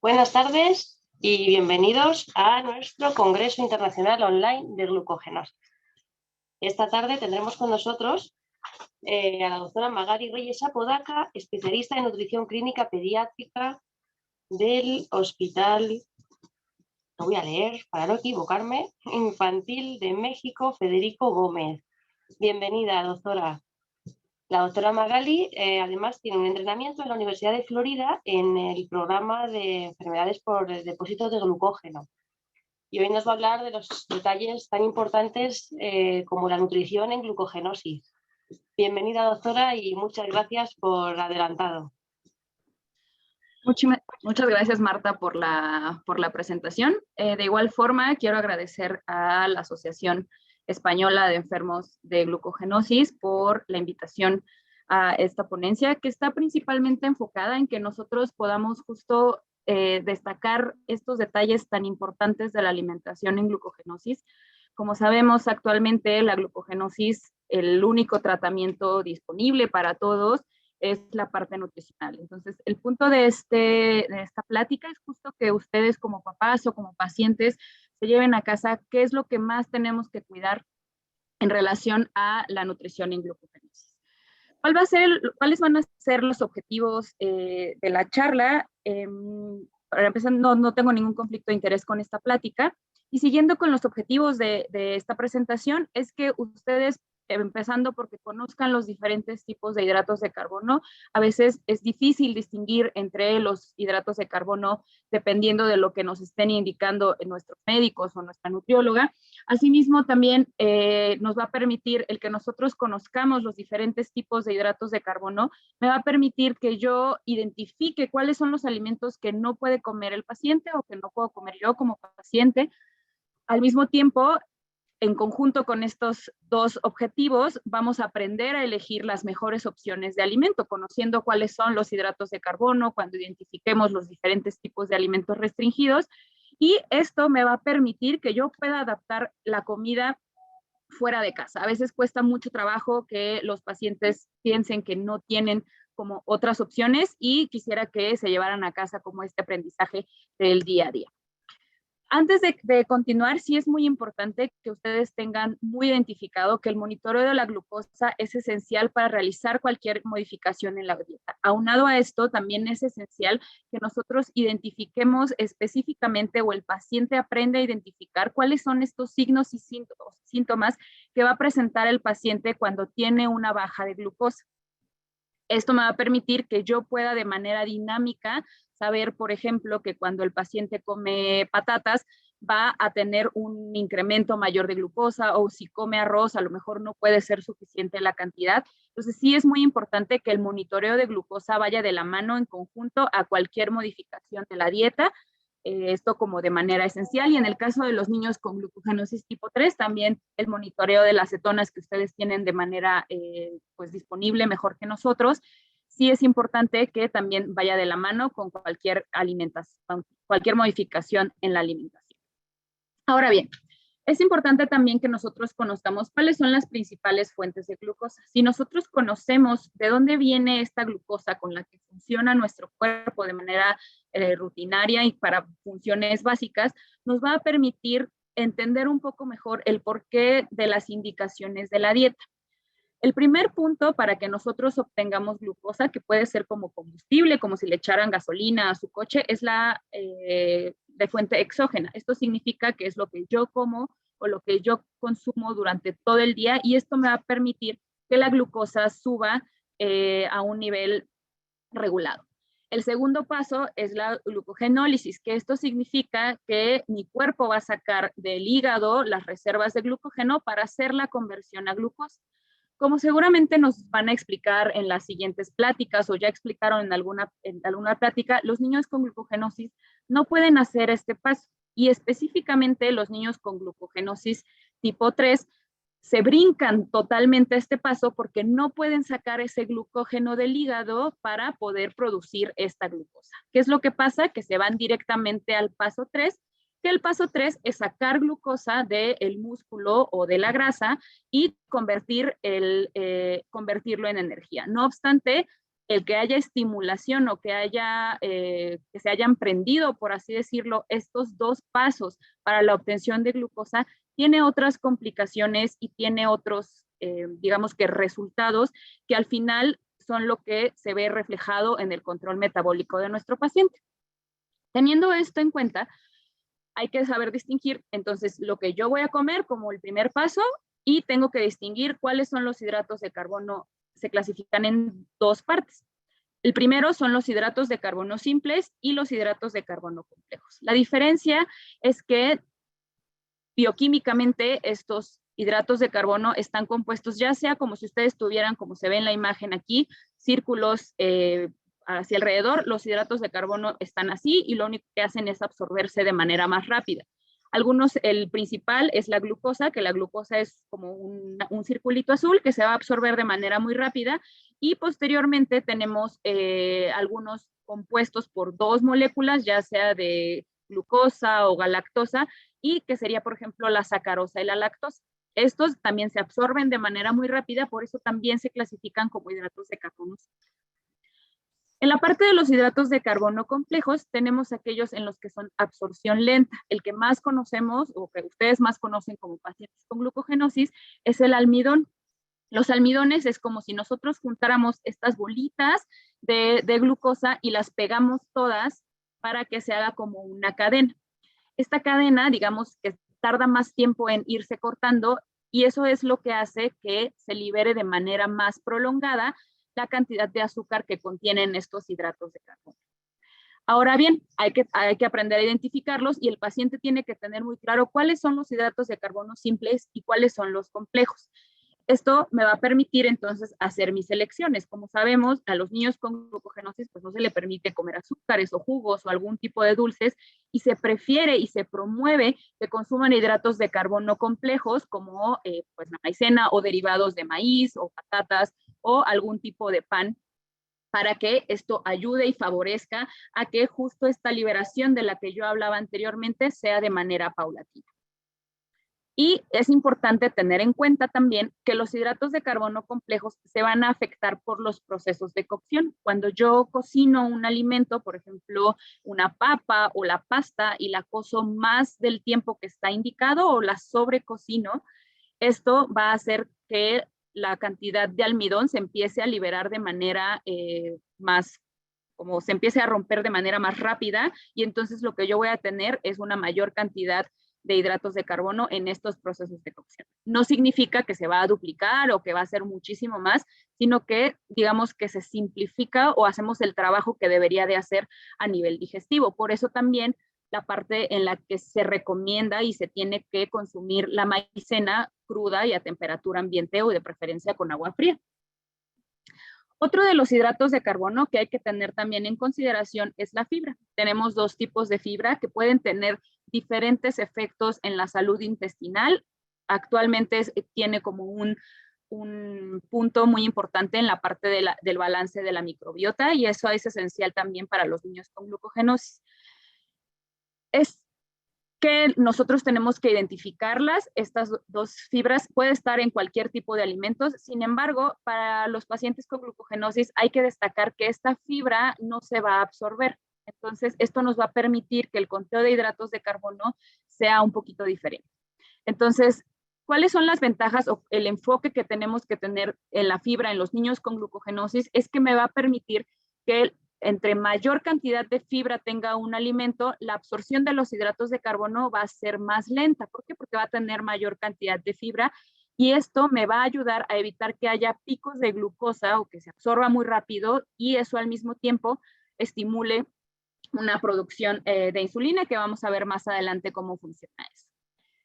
Buenas tardes y bienvenidos a nuestro Congreso Internacional Online de Glucógenos. Esta tarde tendremos con nosotros a la doctora Magali Reyes Apodaca, especialista en nutrición clínica pediátrica del Hospital, lo voy a leer para no equivocarme, Infantil de México, Federico Gómez. Bienvenida, doctora. La doctora Magali además tiene un entrenamiento en la Universidad de Florida en el programa de enfermedades por depósitos de glucógeno. Y hoy nos va a hablar de los detalles tan importantes como la nutrición en glucogenosis. Bienvenida, doctora, y muchas gracias por adelantado. Muchas gracias, Marta, por la presentación. De igual forma, quiero agradecer a la Asociación Española de Enfermos de Glucogenosis por la invitación a esta ponencia, que está principalmente enfocada en que nosotros podamos justo destacar estos detalles tan importantes de la alimentación en glucogenosis. Como sabemos, actualmente la glucogenosis, el único tratamiento disponible para todos, es la parte nutricional. Entonces, el punto de esta plática es justo que ustedes como papás o como pacientes se lleven a casa qué es lo que más tenemos que cuidar en relación a la nutrición en glucogenosis. ¿Cuáles van a ser los objetivos de la charla? Para empezar, no tengo ningún conflicto de interés con esta plática. Y siguiendo con los objetivos de esta presentación, es que ustedes, empezando porque conozcan los diferentes tipos de hidratos de carbono. A veces es difícil distinguir entre los hidratos de carbono dependiendo de lo que nos estén indicando nuestros médicos o nuestra nutrióloga. Asimismo, también nos va a permitir el que nosotros conozcamos los diferentes tipos de hidratos de carbono, me va a permitir que yo identifique cuáles son los alimentos que no puede comer el paciente o que no puedo comer yo como paciente. Al mismo tiempo, en conjunto con estos dos objetivos, vamos a aprender a elegir las mejores opciones de alimento, conociendo cuáles son los hidratos de carbono, cuando identifiquemos los diferentes tipos de alimentos restringidos, y esto me va a permitir que yo pueda adaptar la comida fuera de casa. A veces cuesta mucho trabajo que los pacientes piensen que no tienen como otras opciones y quisiera que se llevaran a casa como este aprendizaje del día a día. Antes de continuar, sí es muy importante que ustedes tengan muy identificado que el monitoreo de la glucosa es esencial para realizar cualquier modificación en la dieta. Aunado a esto, también es esencial que nosotros identifiquemos específicamente o el paciente aprenda a identificar cuáles son estos signos y síntomas que va a presentar el paciente cuando tiene una baja de glucosa. Esto me va a permitir que yo pueda de manera dinámica saber, por ejemplo, que cuando el paciente come patatas va a tener un incremento mayor de glucosa, o si come arroz a lo mejor no puede ser suficiente la cantidad. Entonces sí es muy importante que el monitoreo de glucosa vaya de la mano en conjunto a cualquier modificación de la dieta, esto como de manera esencial. Y en el caso de los niños con glucogenosis tipo 3, también el monitoreo de las cetonas que ustedes tienen de manera pues disponible mejor que nosotros, sí es importante que también vaya de la mano con cualquier alimentación, cualquier modificación en la alimentación. Ahora bien, es importante también que nosotros conozcamos cuáles son las principales fuentes de glucosa. Si nosotros conocemos de dónde viene esta glucosa con la que funciona nuestro cuerpo de manera rutinaria y para funciones básicas, nos va a permitir entender un poco mejor el porqué de las indicaciones de la dieta. El primer punto para que nosotros obtengamos glucosa, que puede ser como combustible, como si le echaran gasolina a su coche, es la de fuente exógena. Esto significa que es lo que yo como o lo que yo consumo durante todo el día, y esto me va a permitir que la glucosa suba a un nivel regulado. El segundo paso es la glucogenólisis, que esto significa que mi cuerpo va a sacar del hígado las reservas de glucógeno para hacer la conversión a glucosa. Como seguramente nos van a explicar en las siguientes pláticas o ya explicaron en alguna plática, los niños con glucogenosis no pueden hacer este paso, y específicamente los niños con glucogenosis tipo 3 se brincan totalmente este paso porque no pueden sacar ese glucógeno del hígado para poder producir esta glucosa. ¿Qué es lo que pasa? Que se van directamente al paso 3, que el paso 3 es sacar glucosa del músculo o de la grasa y convertirlo en energía. No obstante, el que haya estimulación o que se hayan prendido, por así decirlo, estos dos pasos para la obtención de glucosa, tiene otras complicaciones y tiene otros, digamos que resultados que al final son lo que se ve reflejado en el control metabólico de nuestro paciente. Teniendo esto en cuenta, hay que saber distinguir entonces lo que yo voy a comer como el primer paso y tengo que distinguir cuáles son los hidratos de carbono. Se clasifican en dos partes. El primero son los hidratos de carbono simples y los hidratos de carbono complejos. La diferencia es que bioquímicamente estos hidratos de carbono están compuestos ya sea como si ustedes tuvieran, como se ve en la imagen aquí, círculos hacia alrededor. Los hidratos de carbono están así y lo único que hacen es absorberse de manera más rápida. Algunos, el principal es la glucosa, que la glucosa es como un circulito azul que se va a absorber de manera muy rápida, y posteriormente tenemos algunos compuestos por dos moléculas, ya sea de glucosa o galactosa, y que sería, por ejemplo, la sacarosa y la lactosa. Estos también se absorben de manera muy rápida, por eso también se clasifican como hidratos de carbono. En la parte de los hidratos de carbono complejos, tenemos aquellos en los que son absorción lenta. El que más conocemos, o que ustedes más conocen como pacientes con glucogenosis, es el almidón. Los almidones es como si nosotros juntáramos estas bolitas de glucosa y las pegamos todas para que se haga como una cadena. Esta cadena, digamos que tarda más tiempo en irse cortando, y eso es lo que hace que se libere de manera más prolongada la cantidad de azúcar que contienen estos hidratos de carbono. Ahora bien, hay que aprender a identificarlos, y el paciente tiene que tener muy claro cuáles son los hidratos de carbono simples y cuáles son los complejos. Esto me va a permitir entonces hacer mis elecciones. Como sabemos, a los niños con glucogenosis pues no se le permite comer azúcares o jugos o algún tipo de dulces, y se prefiere y se promueve que consuman hidratos de carbono complejos como pues la maicena o derivados de maíz o patatas o algún tipo de pan, para que esto ayude y favorezca a que justo esta liberación de la que yo hablaba anteriormente sea de manera paulatina. Y es importante tener en cuenta también que los hidratos de carbono complejos se van a afectar por los procesos de cocción. Cuando yo cocino un alimento, por ejemplo, una papa o la pasta, y la cozo más del tiempo que está indicado o la sobrecocino, esto va a hacer que la cantidad de almidón se empiece a liberar de manera más, como se empiece a romper de manera más rápida, y entonces lo que yo voy a tener es una mayor cantidad de hidratos de carbono en estos procesos de cocción. No significa que se va a duplicar o que va a ser muchísimo más, sino que digamos que se simplifica o hacemos el trabajo que debería de hacer a nivel digestivo. Por eso también la parte en la que se recomienda y se tiene que consumir la maicena cruda y a temperatura ambiente, o de preferencia con agua fría. Otro de los hidratos de carbono que hay que tener también en consideración es la fibra. Tenemos dos tipos de fibra que pueden tener diferentes efectos en la salud intestinal. Actualmente tiene como un punto muy importante en la parte del balance de la microbiota, y eso es esencial también para los niños con glucogenosis. Es que nosotros tenemos que identificarlas. Estas dos fibras pueden estar en cualquier tipo de alimentos. Sin embargo, para los pacientes con glucogenosis hay que destacar que esta fibra no se va a absorber. Entonces, esto nos va a permitir que el conteo de hidratos de carbono sea un poquito diferente. Entonces, ¿cuáles son las ventajas o el enfoque que tenemos que tener en la fibra en los niños con glucogenosis? Es que me va a permitir que entre mayor cantidad de fibra tenga un alimento, la absorción de los hidratos de carbono va a ser más lenta. ¿Por qué? Porque va a tener mayor cantidad de fibra, y esto me va a ayudar a evitar que haya picos de glucosa o que se absorba muy rápido, y eso al mismo tiempo estimule una producción de insulina, que vamos a ver más adelante cómo funciona eso.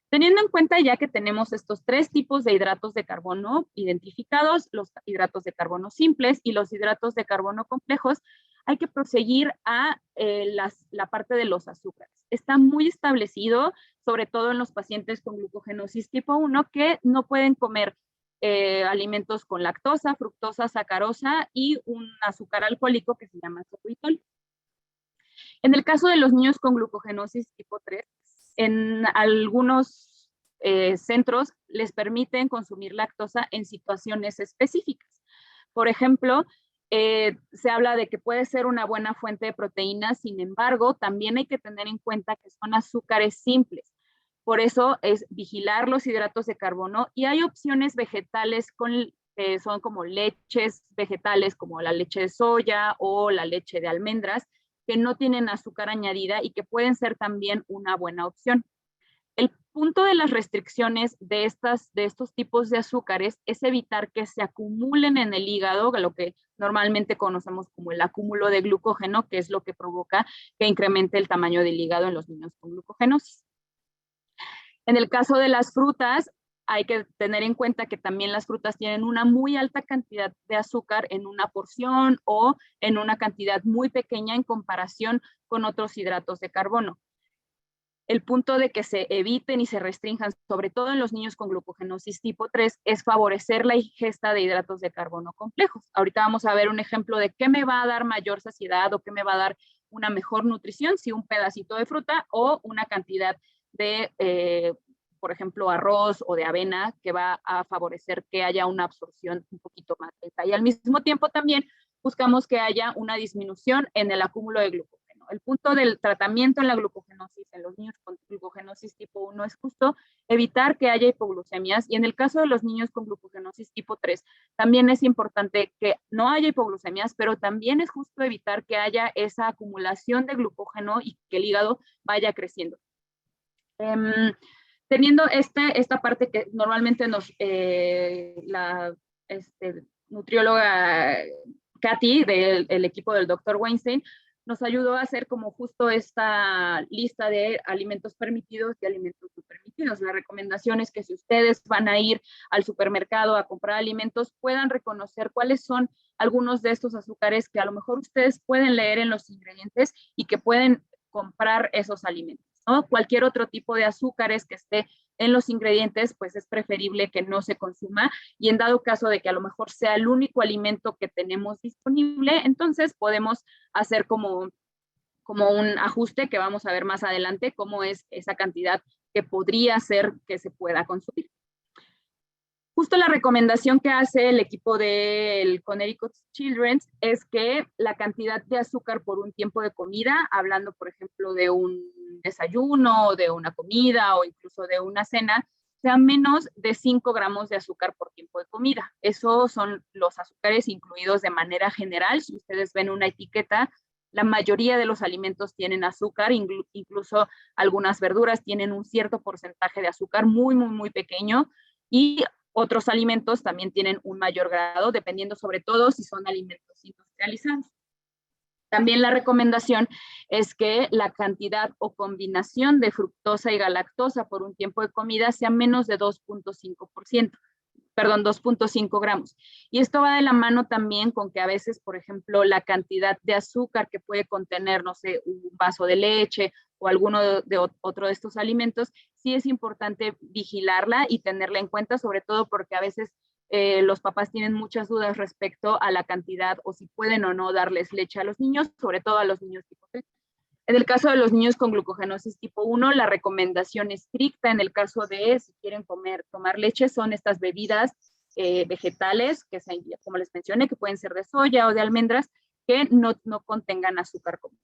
Teniendo en cuenta ya que tenemos estos tres tipos de hidratos de carbono identificados, los hidratos de carbono simples y los hidratos de carbono complejos, hay que proseguir a la parte de los azúcares. Está muy establecido, sobre todo en los pacientes con glucogenosis tipo 1, que no pueden comer alimentos con lactosa, fructosa, sacarosa y un azúcar alcohólico que se llama sorbitol. En el caso de los niños con glucogenosis tipo 3, en algunos centros les permiten consumir lactosa en situaciones específicas. Por ejemplo, Se habla de que puede ser una buena fuente de proteínas, sin embargo, también hay que tener en cuenta que son azúcares simples. Por eso es vigilar los hidratos de carbono y hay opciones vegetales que son como leches vegetales como la leche de soya o la leche de almendras que no tienen azúcar añadida y que pueden ser también una buena opción. El punto de las restricciones de estos tipos de azúcares es evitar que se acumulen en el hígado, lo que normalmente conocemos como el acúmulo de glucógeno, que es lo que provoca que incremente el tamaño del hígado en los niños con glucogenosis. En el caso de las frutas, hay que tener en cuenta que también las frutas tienen una muy alta cantidad de azúcar en una porción o en una cantidad muy pequeña en comparación con otros hidratos de carbono. El punto de que se eviten y se restrinjan, sobre todo en los niños con glucogenosis tipo 3, es favorecer la ingesta de hidratos de carbono complejos. Ahorita vamos a ver un ejemplo de qué me va a dar mayor saciedad o qué me va a dar una mejor nutrición, si un pedacito de fruta o una cantidad de, por ejemplo, arroz o de avena, que va a favorecer que haya una absorción un poquito más lenta. Y al mismo tiempo también buscamos que haya una disminución en el acúmulo de glucógeno. El punto del tratamiento en la glucogenosis, en los niños con glucogenosis tipo 1, es justo evitar que haya hipoglucemias, y en el caso de los niños con glucogenosis tipo 3, también es importante que no haya hipoglucemias, pero también es justo evitar que haya esa acumulación de glucógeno y que el hígado vaya creciendo. Teniendo esta parte que normalmente la nutrióloga Katy del equipo del Dr. Weinstein nos ayudó a hacer como justo esta lista de alimentos permitidos y alimentos no permitidos. La recomendación es que si ustedes van a ir al supermercado a comprar alimentos, puedan reconocer cuáles son algunos de estos azúcares que a lo mejor ustedes pueden leer en los ingredientes y que pueden comprar esos alimentos, ¿no? Cualquier otro tipo de azúcares que esté en los ingredientes, pues es preferible que no se consuma, y en dado caso de que a lo mejor sea el único alimento que tenemos disponible, entonces podemos hacer como un ajuste que vamos a ver más adelante, cómo es esa cantidad que podría ser que se pueda consumir. Justo la recomendación que hace el equipo del Connecticut Children's es que la cantidad de azúcar por un tiempo de comida, hablando por ejemplo de un desayuno, de una comida o incluso de una cena, sea menos de 5 gramos de azúcar por tiempo de comida. Esos son los azúcares incluidos de manera general. Si ustedes ven una etiqueta, la mayoría de los alimentos tienen azúcar, incluso algunas verduras tienen un cierto porcentaje de azúcar muy, muy, muy pequeño, y otros alimentos también tienen un mayor grado, dependiendo sobre todo si son alimentos industrializados. También la recomendación es que la cantidad o combinación de fructosa y galactosa por un tiempo de comida sea menos de 2.5%. Perdón, 2.5 gramos. Y esto va de la mano también con que a veces, por ejemplo, la cantidad de azúcar que puede contener, no sé, un vaso de leche o alguno de otro de estos alimentos, sí es importante vigilarla y tenerla en cuenta, sobre todo porque a veces los papás tienen muchas dudas respecto a la cantidad o si pueden o no darles leche a los niños, sobre todo a los niños tipo 3. En el caso de los niños con glucogenosis tipo 1, la recomendación estricta en el caso de si quieren tomar leche son estas bebidas vegetales, que como les mencioné, que pueden ser de soya o de almendras, que no contengan azúcar como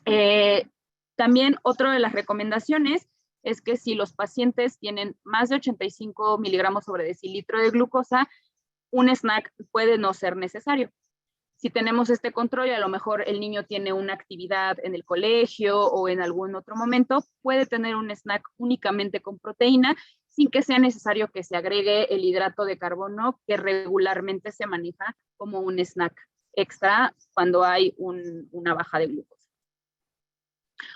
tal. También otra de las recomendaciones es que si los pacientes tienen más de 85 miligramos sobre decilitro de glucosa, un snack puede no ser necesario. Si tenemos este control y a lo mejor el niño tiene una actividad en el colegio o en algún otro momento, puede tener un snack únicamente con proteína sin que sea necesario que se agregue el hidrato de carbono que regularmente se maneja como un snack extra cuando hay una baja de glucosa.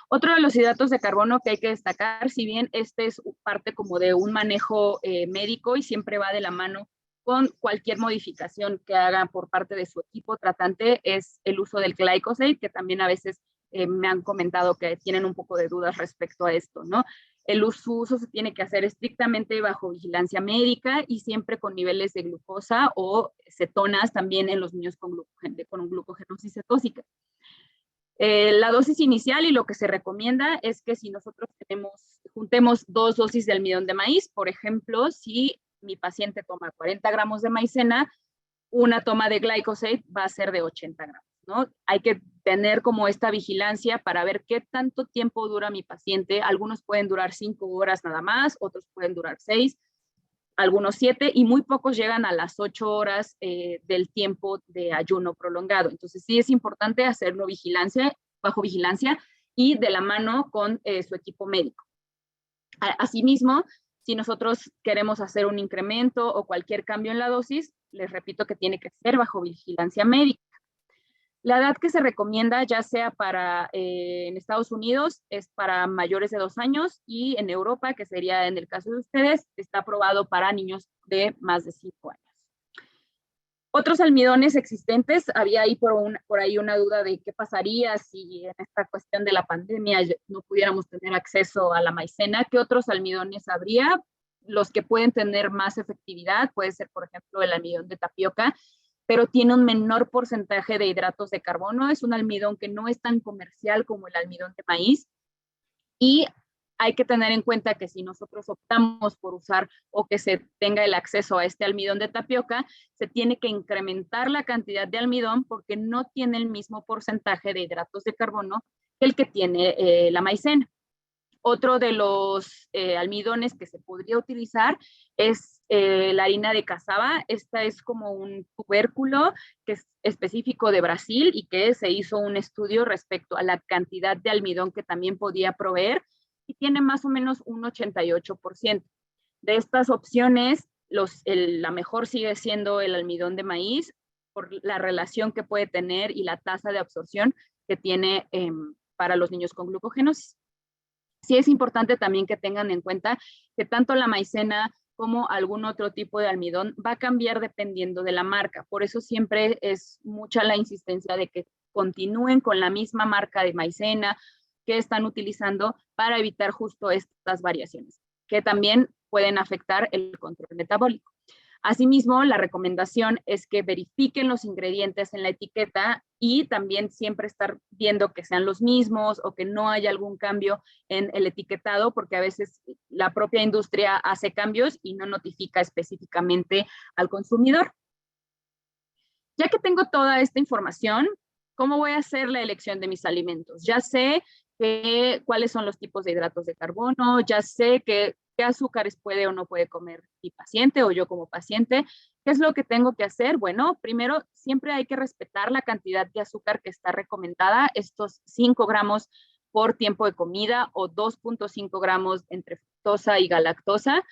Otro de los hidratos de carbono que hay que destacar, si bien este es parte como de un manejo médico y siempre va de la mano con cualquier modificación que haga por parte de su equipo tratante, es el uso del glyphosate, que también a veces me han comentado que tienen un poco de dudas respecto a esto, ¿no? Su uso se tiene que hacer estrictamente bajo vigilancia médica y siempre con niveles de glucosa o cetonas también en los niños con glucogenosis cetósica. La dosis inicial y lo que se recomienda es que si nosotros juntemos 2 dosis de almidón de maíz, por ejemplo, si mi paciente toma 40 gramos de maicena, una toma de glyphosate va a ser de 80 gramos, ¿no? Hay que tener como esta vigilancia para ver qué tanto tiempo dura mi paciente. Algunos pueden durar 5 horas nada más, otros pueden durar 6, algunos 7, y muy pocos llegan a las 8 horas del tiempo de ayuno prolongado. Entonces sí es importante hacerlo bajo vigilancia y de la mano con su equipo médico. Asimismo, si nosotros queremos hacer un incremento o cualquier cambio en la dosis, les repito que tiene que ser bajo vigilancia médica. La edad que se recomienda, ya sea para en Estados Unidos, es para mayores de 2 años, y en Europa, que sería en el caso de ustedes, está aprobado para niños de más de 5 años. Otros almidones existentes, había ahí por ahí una duda de qué pasaría si en esta cuestión de la pandemia no pudiéramos tener acceso a la maicena. ¿Qué otros almidones habría? Los que pueden tener más efectividad, puede ser, por ejemplo, el almidón de tapioca, pero tiene un menor porcentaje de hidratos de carbono. Es un almidón que no es tan comercial como el almidón de maíz, y hay que tener en cuenta que si nosotros optamos por usar o que se tenga el acceso a este almidón de tapioca, se tiene que incrementar la cantidad de almidón porque no tiene el mismo porcentaje de hidratos de carbono que el que tiene la maicena. Otro de los almidones que se podría utilizar es la harina de cazaba. Esta es como un tubérculo que es específico de Brasil y que se hizo un estudio respecto a la cantidad de almidón que también podía proveer, y tiene más o menos un 88%. De estas opciones, la mejor sigue siendo el almidón de maíz por la relación que puede tener y la tasa de absorción que tiene para los niños con glucogenosis. Sí es importante también que tengan en cuenta que tanto la maicena como algún otro tipo de almidón va a cambiar dependiendo de la marca. Por eso siempre es mucha la insistencia de que continúen con la misma marca de maicena que están utilizando para evitar justo estas variaciones, que también pueden afectar el control metabólico. Asimismo, la recomendación es que verifiquen los ingredientes en la etiqueta y también siempre estar viendo que sean los mismos o que no haya algún cambio en el etiquetado, porque a veces la propia industria hace cambios y no notifica específicamente al consumidor. Ya que tengo toda esta información, ¿cómo voy a hacer la elección de mis alimentos? Ya sé cuáles son los tipos de hidratos de carbono, ya sé qué azúcares puede o no puede comer mi paciente o yo como paciente. ¿Qué es lo que tengo que hacer? Bueno, primero, siempre hay que respetar la cantidad de azúcar que está recomendada, estos 5 gramos por tiempo de comida o 2.5 gramos entre fructosa y galactosa,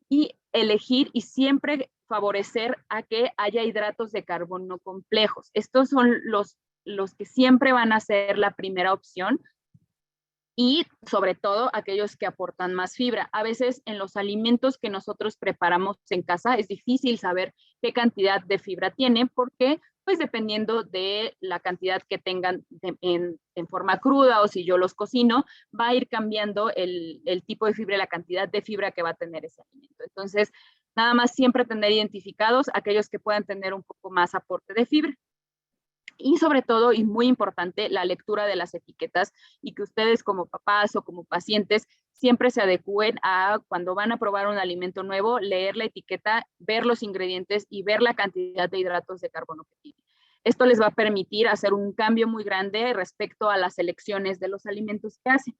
y elegir y siempre favorecer a que haya hidratos de carbono complejos. Estos son los que siempre van a ser la primera opción, y sobre todo aquellos que aportan más fibra. A veces en los alimentos que nosotros preparamos en casa es difícil saber qué cantidad de fibra tiene, porque pues dependiendo de la cantidad que tengan en forma cruda o si yo los cocino, va a ir cambiando el tipo de fibra, la cantidad de fibra que va a tener ese alimento. Entonces, nada más siempre tener identificados aquellos que puedan tener un poco más aporte de fibra. Y sobre todo, y muy importante, la lectura de las etiquetas, y que ustedes como papás o como pacientes siempre se adecúen a cuando van a probar un alimento nuevo, leer la etiqueta, ver los ingredientes y ver la cantidad de hidratos de carbono que tiene. Esto les va a permitir hacer un cambio muy grande respecto a las elecciones de los alimentos que hacen.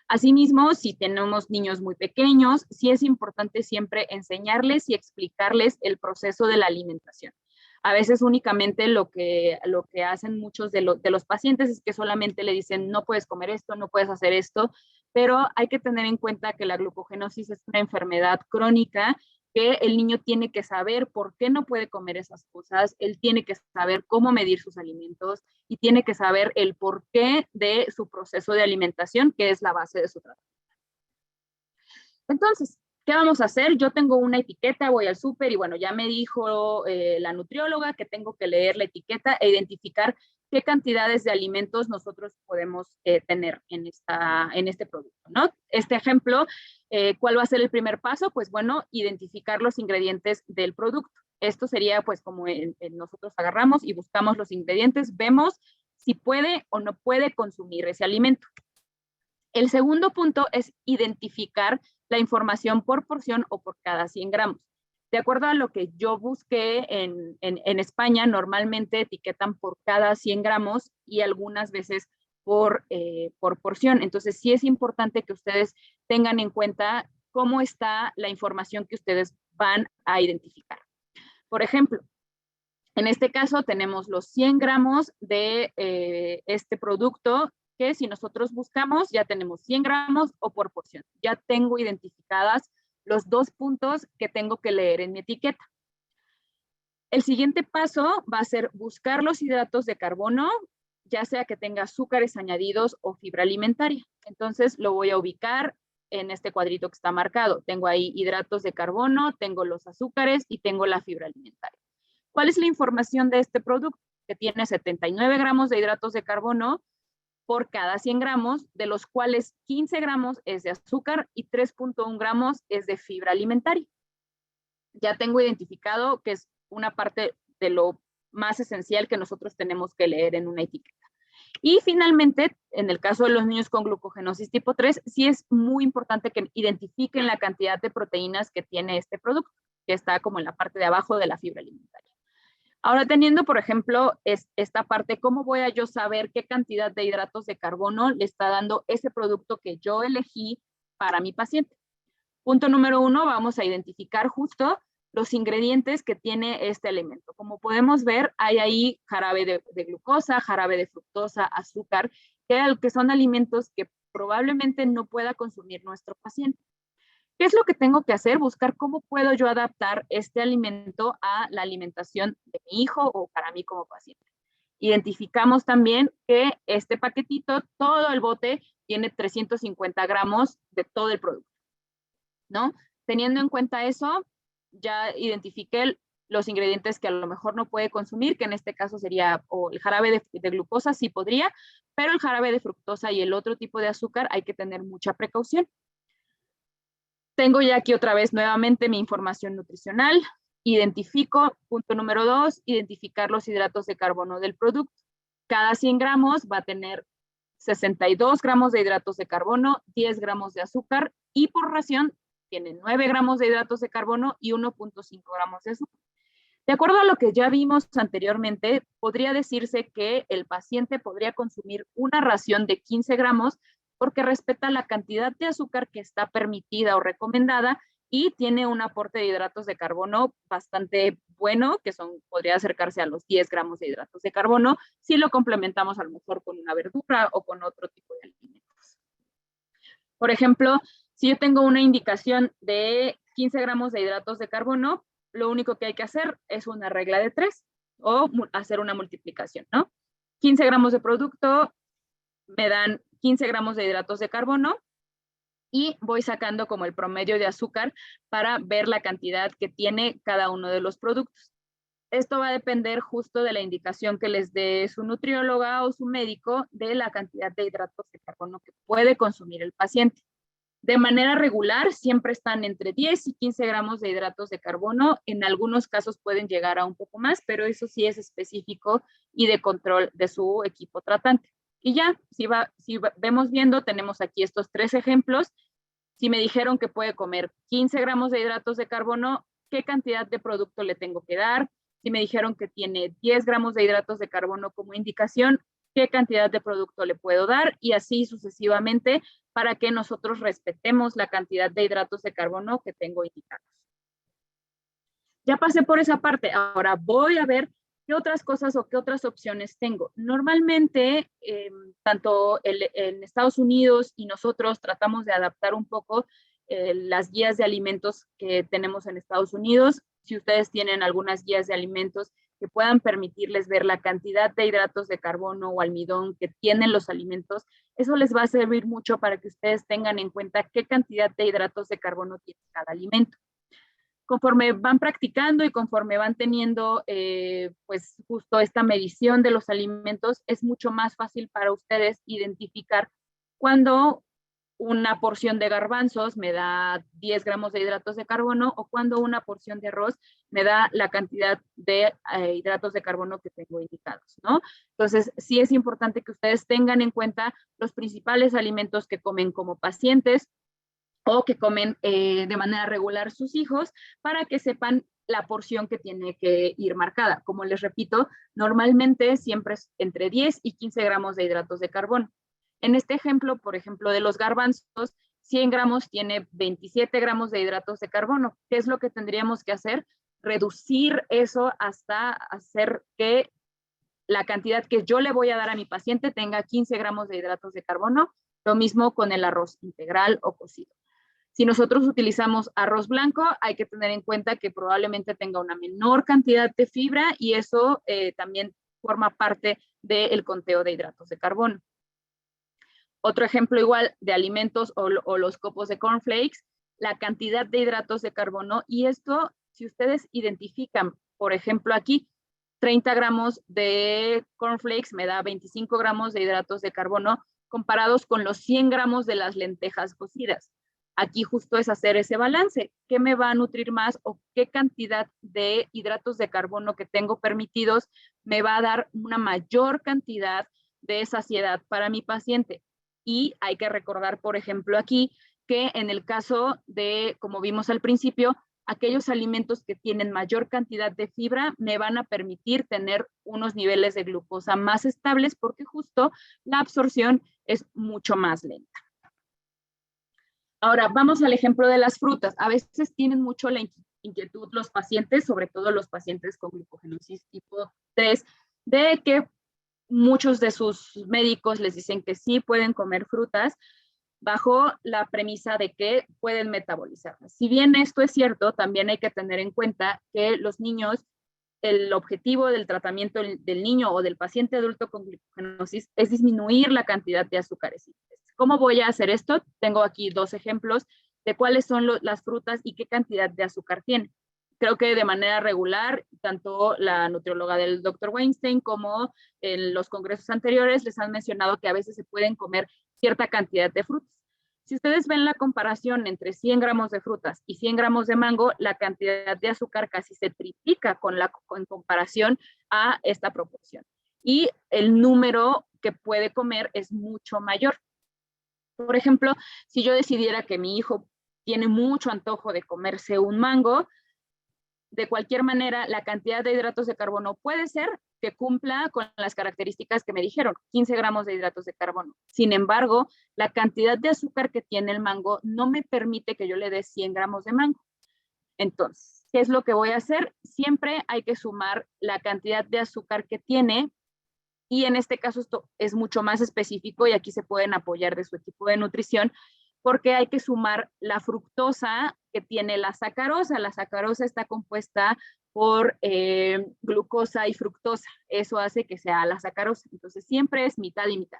Asimismo, si tenemos niños muy pequeños, sí es importante siempre enseñarles y explicarles el proceso de la alimentación. A veces únicamente lo que hacen muchos de los pacientes es que solamente le dicen no puedes comer esto, no puedes hacer esto, pero hay que tener en cuenta que la glucogenosis es una enfermedad crónica, que el niño tiene que saber por qué no puede comer esas cosas, él tiene que saber cómo medir sus alimentos y tiene que saber el porqué de su proceso de alimentación, que es la base de su tratamiento. Entonces, ¿qué vamos a hacer? Yo tengo una etiqueta, voy al súper y bueno, ya me dijo la nutrióloga que tengo que leer la etiqueta e identificar qué cantidades de alimentos nosotros podemos tener en este producto, ¿no? Este ejemplo, ¿cuál va a ser el primer paso? Pues bueno, identificar los ingredientes del producto. Esto sería pues como nosotros agarramos y buscamos los ingredientes, vemos si puede o no puede consumir ese alimento. El segundo punto es identificar la información por porción o por cada 100 gramos. De acuerdo a lo que yo busqué en España, normalmente etiquetan por cada 100 gramos y algunas veces por porción. Entonces, sí es importante que ustedes tengan en cuenta cómo está la información que ustedes van a identificar. Por ejemplo, en este caso tenemos los 100 gramos de este producto, que si nosotros buscamos ya tenemos 100 gramos o por porción. Ya tengo identificadas los 2 puntos que tengo que leer en mi etiqueta. El siguiente paso va a ser buscar los hidratos de carbono, ya sea que tenga azúcares añadidos o fibra alimentaria. Entonces lo voy a ubicar en este cuadrito que está marcado. Tengo ahí hidratos de carbono, tengo los azúcares y tengo la fibra alimentaria. ¿Cuál es la información de este producto? Que tiene 79 gramos de hidratos de carbono por cada 100 gramos, de los cuales 15 gramos es de azúcar y 3.1 gramos es de fibra alimentaria. Ya tengo identificado que es una parte de lo más esencial que nosotros tenemos que leer en una etiqueta. Y finalmente, en el caso de los niños con glucogenosis tipo 3, sí es muy importante que identifiquen la cantidad de proteínas que tiene este producto, que está como en la parte de abajo de la fibra alimentaria. Ahora, teniendo, por ejemplo, esta parte, ¿cómo voy a yo saber qué cantidad de hidratos de carbono le está dando ese producto que yo elegí para mi paciente? Punto número 1, vamos a identificar justo los ingredientes que tiene este alimento. Como podemos ver, hay ahí jarabe de glucosa, jarabe de fructosa, azúcar, que son alimentos que probablemente no pueda consumir nuestro paciente. ¿Qué es lo que tengo que hacer? Buscar cómo puedo yo adaptar este alimento a la alimentación de mi hijo o para mí como paciente. Identificamos también que este paquetito, todo el bote, tiene 350 gramos de todo el producto, ¿no? Teniendo en cuenta eso, ya identifiqué los ingredientes que a lo mejor no puede consumir, que en este caso sería o el jarabe de glucosa, sí podría, pero el jarabe de fructosa y el otro tipo de azúcar hay que tener mucha precaución. Tengo ya aquí otra vez nuevamente mi información nutricional. Identifico, punto número 2, identificar los hidratos de carbono del producto. Cada 100 gramos va a tener 62 gramos de hidratos de carbono, 10 gramos de azúcar y por ración tiene 9 gramos de hidratos de carbono y 1.5 gramos de azúcar. De acuerdo a lo que ya vimos anteriormente, podría decirse que el paciente podría consumir una ración de 15 gramos porque respeta la cantidad de azúcar que está permitida o recomendada y tiene un aporte de hidratos de carbono bastante bueno, que podría acercarse a los 10 gramos de hidratos de carbono, si lo complementamos a lo mejor con una verdura o con otro tipo de alimentos. Por ejemplo, si yo tengo una indicación de 15 gramos de hidratos de carbono, lo único que hay que hacer es una regla de 3 o hacer una multiplicación, ¿no? 15 gramos de producto me dan 15 gramos de hidratos de carbono y voy sacando como el promedio de azúcar para ver la cantidad que tiene cada uno de los productos. Esto va a depender justo de la indicación que les dé su nutrióloga o su médico de la cantidad de hidratos de carbono que puede consumir el paciente. De manera regular, siempre están entre 10 y 15 gramos de hidratos de carbono. En algunos casos pueden llegar a un poco más, pero eso sí es específico y de control de su equipo tratante. Y ya, si vemos viendo, tenemos aquí estos 3 ejemplos. Si me dijeron que puede comer 15 gramos de hidratos de carbono, ¿qué cantidad de producto le tengo que dar? Si me dijeron que tiene 10 gramos de hidratos de carbono como indicación, ¿qué cantidad de producto le puedo dar? Y así sucesivamente para que nosotros respetemos la cantidad de hidratos de carbono que tengo indicados. Ya pasé por esa parte, ahora voy a ver qué otras cosas o qué otras opciones tengo. Normalmente, tanto en Estados Unidos y nosotros tratamos de adaptar un poco las guías de alimentos que tenemos en Estados Unidos. Si ustedes tienen algunas guías de alimentos que puedan permitirles ver la cantidad de hidratos de carbono o almidón que tienen los alimentos, eso les va a servir mucho para que ustedes tengan en cuenta qué cantidad de hidratos de carbono tiene cada alimento. Conforme van practicando y conforme van teniendo pues justo esta medición de los alimentos, es mucho más fácil para ustedes identificar cuando una porción de garbanzos me da 10 gramos de hidratos de carbono o cuando una porción de arroz me da la cantidad de hidratos de carbono que tengo indicados, ¿no? Entonces, sí es importante que ustedes tengan en cuenta los principales alimentos que comen como pacientes o que comen de manera regular sus hijos, para que sepan la porción que tiene que ir marcada. Como les repito, normalmente siempre es entre 10 y 15 gramos de hidratos de carbono. En este ejemplo, por ejemplo, de los garbanzos, 100 gramos tiene 27 gramos de hidratos de carbono. ¿Qué es lo que tendríamos que hacer? Reducir eso hasta hacer que la cantidad que yo le voy a dar a mi paciente tenga 15 gramos de hidratos de carbono. Lo mismo con el arroz integral o cocido. Si nosotros utilizamos arroz blanco, hay que tener en cuenta que probablemente tenga una menor cantidad de fibra y eso también forma parte del conteo de hidratos de carbono. Otro ejemplo igual de alimentos o los copos de cornflakes, la cantidad de hidratos de carbono, y esto, si ustedes identifican, por ejemplo aquí, 30 gramos de cornflakes me da 25 gramos de hidratos de carbono comparados con los 100 gramos de las lentejas cocidas. Aquí justo es hacer ese balance. ¿Qué me va a nutrir más o qué cantidad de hidratos de carbono que tengo permitidos me va a dar una mayor cantidad de saciedad para mi paciente? Y hay que recordar, por ejemplo, aquí que en el caso de, como vimos al principio, aquellos alimentos que tienen mayor cantidad de fibra me van a permitir tener unos niveles de glucosa más estables porque justo la absorción es mucho más lenta. Ahora, vamos al ejemplo de las frutas. A veces tienen mucho la inquietud los pacientes, sobre todo los pacientes con glucogenosis tipo 3, de que muchos de sus médicos les dicen que sí pueden comer frutas bajo la premisa de que pueden metabolizarlas. Si bien esto es cierto, también hay que tener en cuenta que los niños, el objetivo del tratamiento del niño o del paciente adulto con glucogenosis es disminuir la cantidad de azúcares simples. ¿Cómo voy a hacer esto? Tengo aquí dos ejemplos de cuáles son las frutas y qué cantidad de azúcar tienen. Creo que de manera regular, tanto la nutrióloga del Dr. Weinstein como en los congresos anteriores les han mencionado que a veces se pueden comer cierta cantidad de frutas. Si ustedes ven la comparación entre 100 gramos de frutas y 100 gramos de mango, la cantidad de azúcar casi se triplica en comparación a esta proporción. Y el número que puede comer es mucho mayor. Por ejemplo, si yo decidiera que mi hijo tiene mucho antojo de comerse un mango, de cualquier manera, la cantidad de hidratos de carbono puede ser que cumpla con las características que me dijeron, 15 gramos de hidratos de carbono. Sin embargo, la cantidad de azúcar que tiene el mango no me permite que yo le dé 100 gramos de mango. Entonces, ¿qué es lo que voy a hacer? Siempre hay que sumar la cantidad de azúcar que tiene, y en este caso esto es mucho más específico y aquí se pueden apoyar de su equipo de nutrición, porque hay que sumar la fructosa que tiene la sacarosa. La sacarosa está compuesta por glucosa y fructosa. Eso hace que sea la sacarosa. Entonces siempre es mitad y mitad.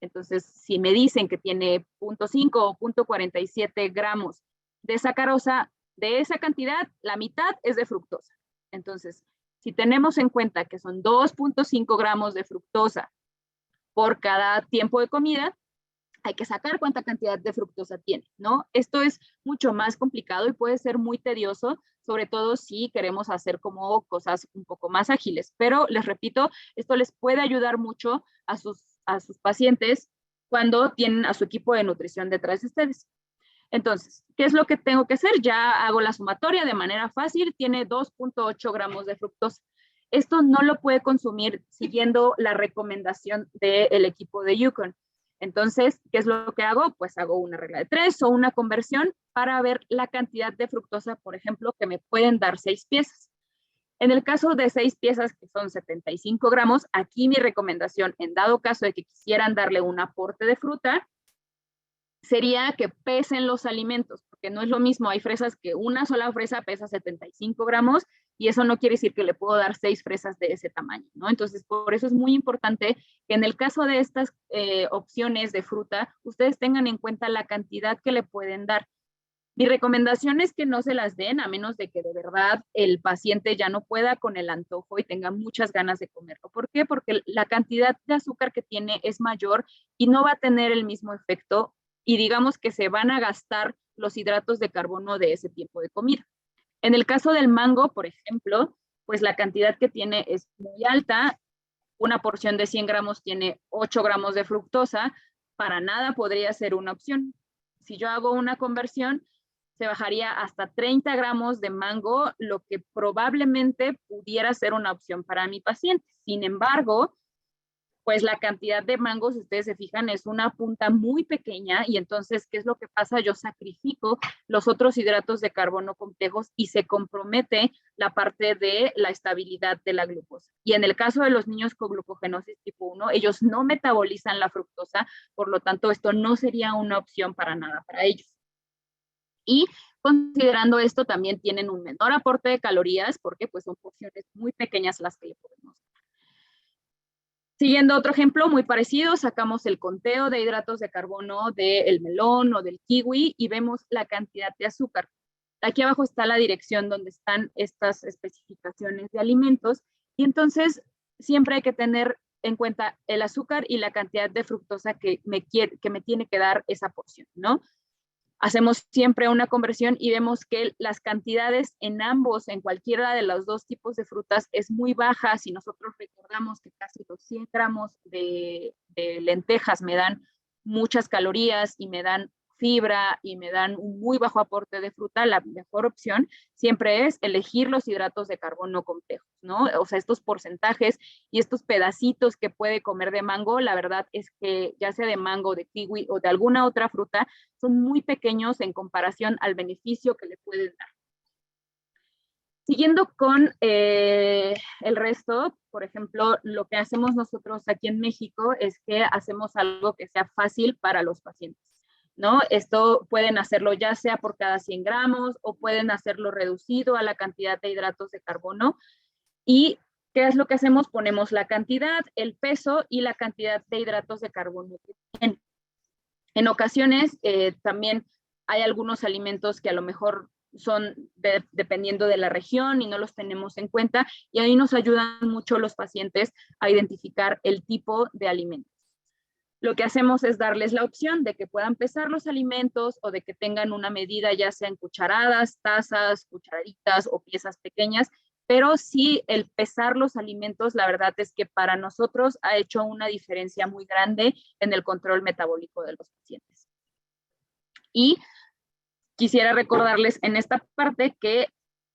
Entonces, si me dicen que tiene 0.5 o 0.47 gramos de sacarosa, de esa cantidad, la mitad es de fructosa. Entonces, si tenemos en cuenta que son 2.5 gramos de fructosa por cada tiempo de comida, hay que sacar cuánta cantidad de fructosa tiene, ¿no? Esto es mucho más complicado y puede ser muy tedioso, sobre todo si queremos hacer como cosas un poco más ágiles. Pero les repito, esto les puede ayudar mucho a sus pacientes cuando tienen a su equipo de nutrición detrás de ustedes. Entonces, ¿qué es lo que tengo que hacer? Ya hago la sumatoria de manera fácil, tiene 2.8 gramos de fructosa. Esto no lo puede consumir siguiendo la recomendación del equipo de Yukon. Entonces, ¿qué es lo que hago? Pues hago una regla de 3 o una conversión para ver la cantidad de fructosa, por ejemplo, que me pueden dar 6 piezas. En el caso de 6 piezas, que son 75 gramos, aquí mi recomendación, en dado caso de que quisieran darle un aporte de fruta, sería que pesen los alimentos, porque no es lo mismo, hay fresas que una sola fresa pesa 75 gramos y eso no quiere decir que le puedo dar 6 fresas de ese tamaño, ¿no? Entonces, por eso es muy importante que en el caso de estas opciones de fruta, ustedes tengan en cuenta la cantidad que le pueden dar. Mi recomendación es que no se las den a menos de que de verdad el paciente ya no pueda con el antojo y tenga muchas ganas de comerlo. ¿Por qué? Porque la cantidad de azúcar que tiene es mayor y no va a tener el mismo efecto y digamos que se van a gastar los hidratos de carbono de ese tiempo de comida. En el caso del mango, por ejemplo, pues la cantidad que tiene es muy alta. Una porción de 100 gramos tiene 8 gramos de fructosa. Para nada podría ser una opción. si yo hago una conversión, se bajaría hasta 30 gramos de mango, lo que probablemente pudiera ser una opción para mi paciente. Sin embargo, pues la cantidad de mangos, si ustedes se fijan, es una punta muy pequeña y entonces, ¿qué es lo que pasa? Yo sacrifico los otros hidratos de carbono complejos y se compromete la parte de la estabilidad de la glucosa. Y en el caso de los niños con glucogenosis tipo 1, ellos no metabolizan la fructosa, por lo tanto, esto no sería una opción para nada para ellos. Y considerando esto, también tienen un menor aporte de calorías porque pues son porciones muy pequeñas las que le podemos dar. Siguiendo otro ejemplo muy parecido, sacamos el conteo de hidratos de carbono del melón o del kiwi y vemos la cantidad de azúcar. Aquí abajo está la dirección donde están estas especificaciones de alimentos y entonces siempre hay que tener en cuenta el azúcar y la cantidad de fructosa que me tiene que dar esa porción, ¿no? Hacemos siempre una conversión y vemos que las cantidades en ambos, en cualquiera de los dos tipos de frutas, es muy baja. Si nosotros recordamos que casi los 100 gramos de lentejas me dan muchas calorías y me dan fibra y me dan un muy bajo aporte de fruta, la mejor opción siempre es elegir los hidratos de carbono complejos, ¿no? O sea, estos porcentajes y estos pedacitos que puede comer de mango, la verdad es que ya sea de mango, de kiwi o de alguna otra fruta, son muy pequeños en comparación al beneficio que le pueden dar. Siguiendo con el resto, por ejemplo, lo que hacemos nosotros aquí en México es que hacemos algo que sea fácil para los pacientes, ¿no? Esto pueden hacerlo ya sea por cada 100 gramos o pueden hacerlo reducido a la cantidad de hidratos de carbono. ¿Y qué es lo que hacemos? Ponemos la cantidad, el peso y la cantidad de hidratos de carbono que tienen. En ocasiones también hay algunos alimentos que a lo mejor son dependiendo de la región y no los tenemos en cuenta y ahí nos ayudan mucho los pacientes a identificar el tipo de alimentos. Lo que hacemos es darles la opción de que puedan pesar los alimentos o de que tengan una medida ya sea en cucharadas, tazas, cucharaditas o piezas pequeñas, pero sí el pesar los alimentos, la verdad es que para nosotros ha hecho una diferencia muy grande en el control metabólico de los pacientes. Y quisiera recordarles en esta parte que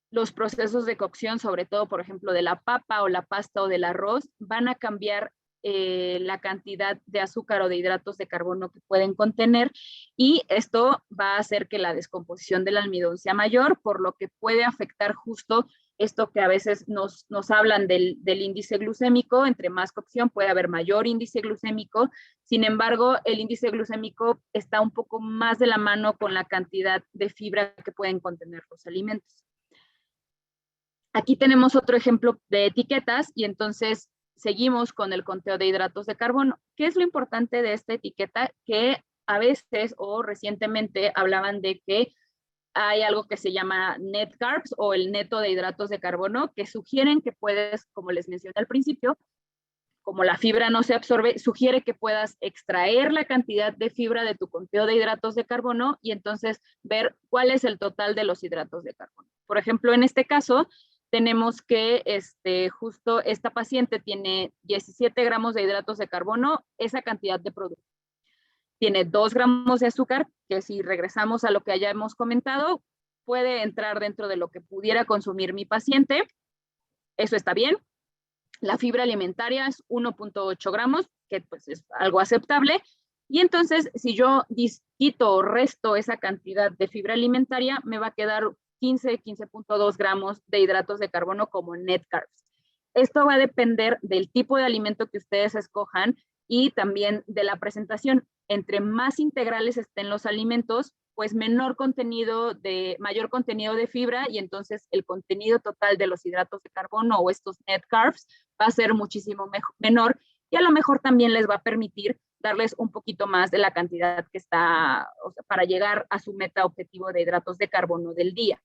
los procesos de cocción, sobre todo, por ejemplo, de la papa o la pasta o del arroz, van a cambiar la cantidad de azúcar o de hidratos de carbono que pueden contener y esto va a hacer que la descomposición del almidón sea mayor, por lo que puede afectar justo esto que a veces nos hablan del índice glucémico. Entre más cocción puede haber mayor índice glucémico. Sin embargo, el índice glucémico está un poco más de la mano con la cantidad de fibra que pueden contener los alimentos. Aquí tenemos otro ejemplo de etiquetas y entonces seguimos con el conteo de hidratos de carbono. ¿Qué es lo importante de esta etiqueta? Que a veces o recientemente hablaban de que hay algo que se llama net carbs o el neto de hidratos de carbono, que sugieren que puedes, como les mencioné al principio, como la fibra no se absorbe, sugiere que puedas extraer la cantidad de fibra de tu conteo de hidratos de carbono y entonces ver cuál es el total de los hidratos de carbono. Por ejemplo, en este caso, tenemos que justo esta paciente tiene 17 gramos de hidratos de carbono, esa cantidad de producto. Tiene 2 gramos de azúcar, que si regresamos a lo que ya hemos comentado, puede entrar dentro de lo que pudiera consumir mi paciente. Eso está bien. La fibra alimentaria es 1.8 gramos, que pues es algo aceptable. Y entonces, si yo quito o resto esa cantidad de fibra alimentaria, me va a quedar 15.2 gramos de hidratos de carbono como net carbs. Esto va a depender del tipo de alimento que ustedes escojan y también de la presentación. Entre más integrales estén los alimentos, pues mayor contenido de fibra y entonces el contenido total de los hidratos de carbono o estos net carbs va a ser muchísimo menor y a lo mejor también les va a permitir darles un poquito más de la cantidad que está, o sea, para llegar a su meta objetivo de hidratos de carbono del día.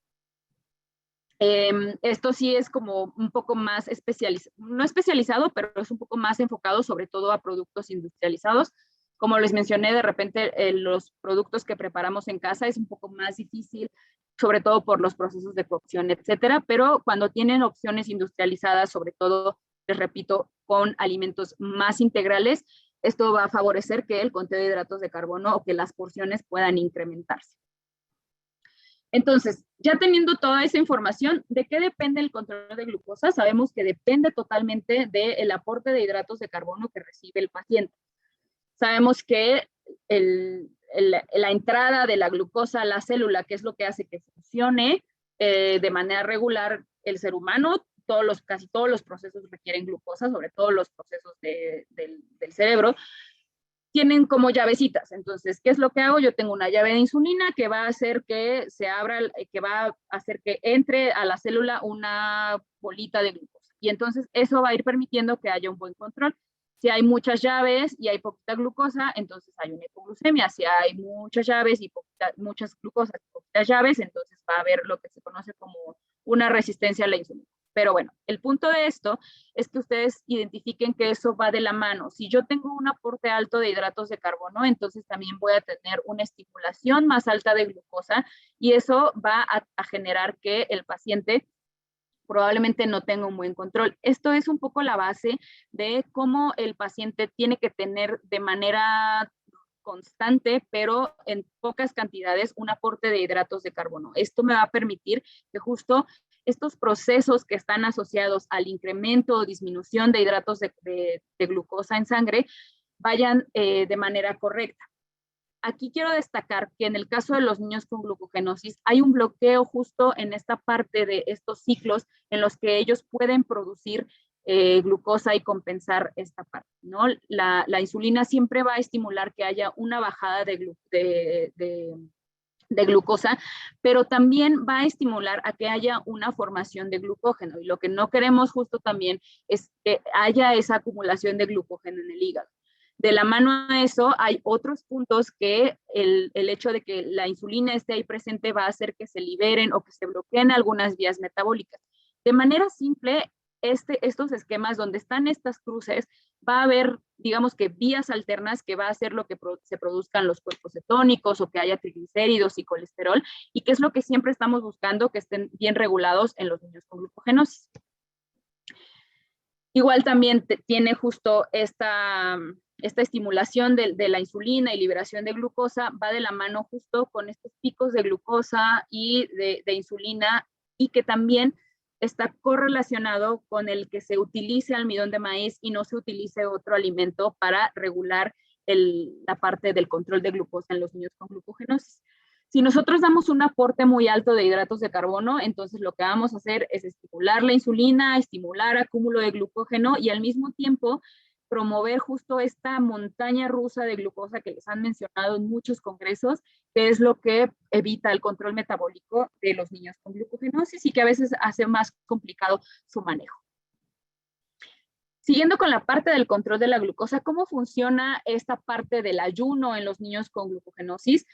Esto sí es como un poco más especializado, no especializado, pero es un poco más enfocado sobre todo a productos industrializados. Como les mencioné, de repente los productos que preparamos en casa es un poco más difícil, sobre todo por los procesos de cocción, etcétera, pero cuando tienen opciones industrializadas, sobre todo, les repito, con alimentos más integrales, Esto va a favorecer que el conteo de hidratos de carbono o que las porciones puedan incrementarse. Entonces, ya teniendo toda esa información, ¿de qué depende el control de glucosa? Sabemos que depende totalmente del aporte de hidratos de carbono que recibe el paciente. Sabemos que la entrada de la glucosa a la célula, que es lo que hace que funcione de manera regular el ser humano, casi todos los procesos requieren glucosa, sobre todo los procesos del cerebro, tienen como llavecitas. Entonces, ¿qué es lo que hago? Yo tengo una llave de insulina que va a hacer que se abra, que va a hacer que entre a la célula una bolita de glucosa. Y entonces eso va a ir permitiendo que haya un buen control. Si hay muchas llaves y hay poquita glucosa, entonces hay una hipoglucemia. Si hay muchas llaves y muchas glucosas y poquitas llaves, entonces va a haber lo que se conoce como una resistencia a la insulina. Pero bueno, el punto de esto es que ustedes identifiquen que eso va de la mano. Si yo tengo un aporte alto de hidratos de carbono, entonces también voy a tener una estimulación más alta de glucosa y eso va a generar que el paciente probablemente no tenga un buen control. Esto es un poco la base de cómo el paciente tiene que tener de manera constante, pero en pocas cantidades, un aporte de hidratos de carbono. Esto me va a permitir que justo estos procesos que están asociados al incremento o disminución de hidratos de glucosa en sangre vayan de manera correcta. Aquí quiero destacar que en el caso de los niños con glucogenosis hay un bloqueo justo en esta parte de estos ciclos en los que ellos pueden producir glucosa y compensar esta parte, ¿no? La insulina siempre va a estimular que haya una bajada de glucosa, pero también va a estimular a que haya una formación de glucógeno. Y lo que no queremos justo también es que haya esa acumulación de glucógeno en el hígado. De la mano a eso, hay otros puntos que el hecho de que la insulina esté ahí presente va a hacer que se liberen o que se bloqueen algunas vías metabólicas. De manera simple, estos esquemas donde están estas cruces, va a haber, digamos que vías alternas que va a hacer lo que se produzcan los cuerpos cetónicos o que haya triglicéridos y colesterol, y que es lo que siempre estamos buscando, que estén bien regulados en los niños con glucogenosis. Igual también tiene justo esta estimulación de la insulina y liberación de glucosa, va de la mano justo con estos picos de glucosa y de insulina, y que también está correlacionado con el que se utilice almidón de maíz y no se utilice otro alimento para regular la parte del control de glucosa en los niños con glucogenosis. Si nosotros damos un aporte muy alto de hidratos de carbono, entonces lo que vamos a hacer es estimular la insulina, estimular acúmulo de glucógeno y al mismo tiempo promover justo esta montaña rusa de glucosa que les han mencionado en muchos congresos, que es lo que evita el control metabólico de los niños con glucogenosis y que a veces hace más complicado su manejo. Siguiendo con la parte del control de la glucosa, ¿cómo funciona esta parte del ayuno en los niños con glucogenosis?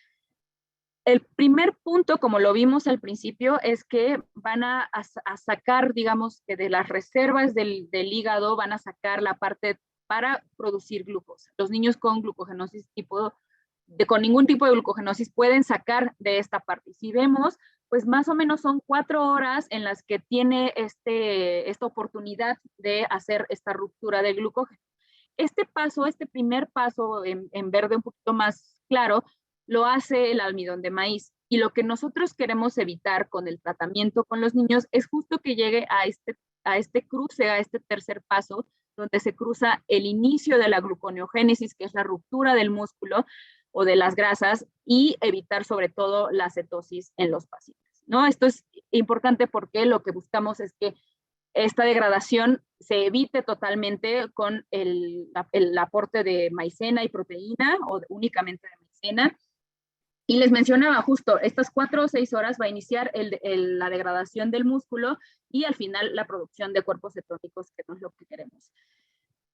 El primer punto, como lo vimos al principio, es que van a sacar, digamos, que de las reservas del hígado van a sacar la parte para producir glucosa. Los niños con glucogenosis con ningún tipo de glucogenosis pueden sacar de esta parte. Y si vemos, pues más o menos son 4 horas en las que tiene esta oportunidad de hacer esta ruptura de glucógeno. Este primer paso en verde un poquito más claro, lo hace el almidón de maíz. Y lo que nosotros queremos evitar con el tratamiento con los niños es justo que llegue a este cruce, a este tercer paso, donde se cruza el inicio de la gluconeogénesis, que es la ruptura del músculo o de las grasas, y evitar sobre todo la cetosis en los pacientes, ¿no? Esto es importante porque lo que buscamos es que esta degradación se evite totalmente con el aporte de maicena y proteína o únicamente de maicena. Y les mencionaba justo, estas 4 o 6 horas va a iniciar la degradación del músculo y al final la producción de cuerpos cetónicos, que no es lo que queremos.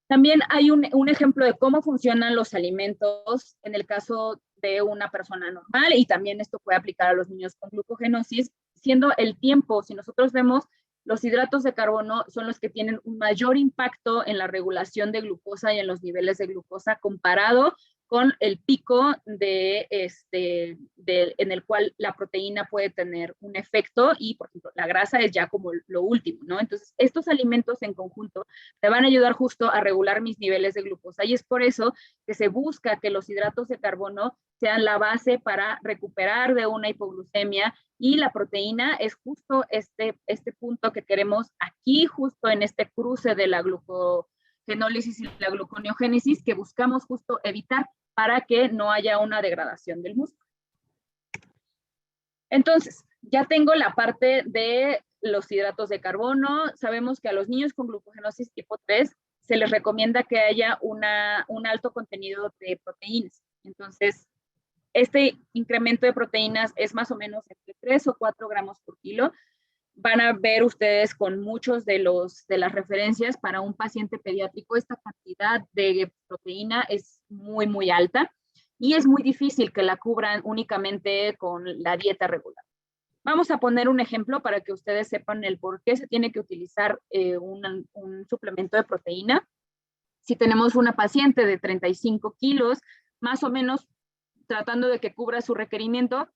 También hay un ejemplo de cómo funcionan los alimentos en el caso de una persona normal, y también esto puede aplicar a los niños con glucogenosis, siendo el tiempo, si nosotros vemos, los hidratos de carbono son los que tienen un mayor impacto en la regulación de glucosa y en los niveles de glucosa comparado con el pico en el cual la proteína puede tener un efecto y, por ejemplo, la grasa es ya como lo último, ¿no? Entonces, estos alimentos en conjunto te van a ayudar justo a regular mis niveles de glucosa y es por eso que se busca que los hidratos de carbono sean la base para recuperar de una hipoglucemia y la proteína es justo este punto que queremos aquí, justo en este cruce de la glucogenólisis y la gluconeogénesis que buscamos justo evitar para que no haya una degradación del músculo. Entonces, ya tengo la parte de los hidratos de carbono. Sabemos que a los niños con glucogenosis tipo 3 se les recomienda que haya un alto contenido de proteínas. Entonces, este incremento de proteínas es más o menos entre 3 o 4 gramos por kilo. Van a ver ustedes con muchos de las referencias para un paciente pediátrico, esta cantidad de proteína es muy, muy alta y es muy difícil que la cubran únicamente con la dieta regular. Vamos a poner un ejemplo para que ustedes sepan el por qué se tiene que utilizar un suplemento de proteína. Si tenemos una paciente de 35 kilos, más o menos tratando de que cubra su requerimiento,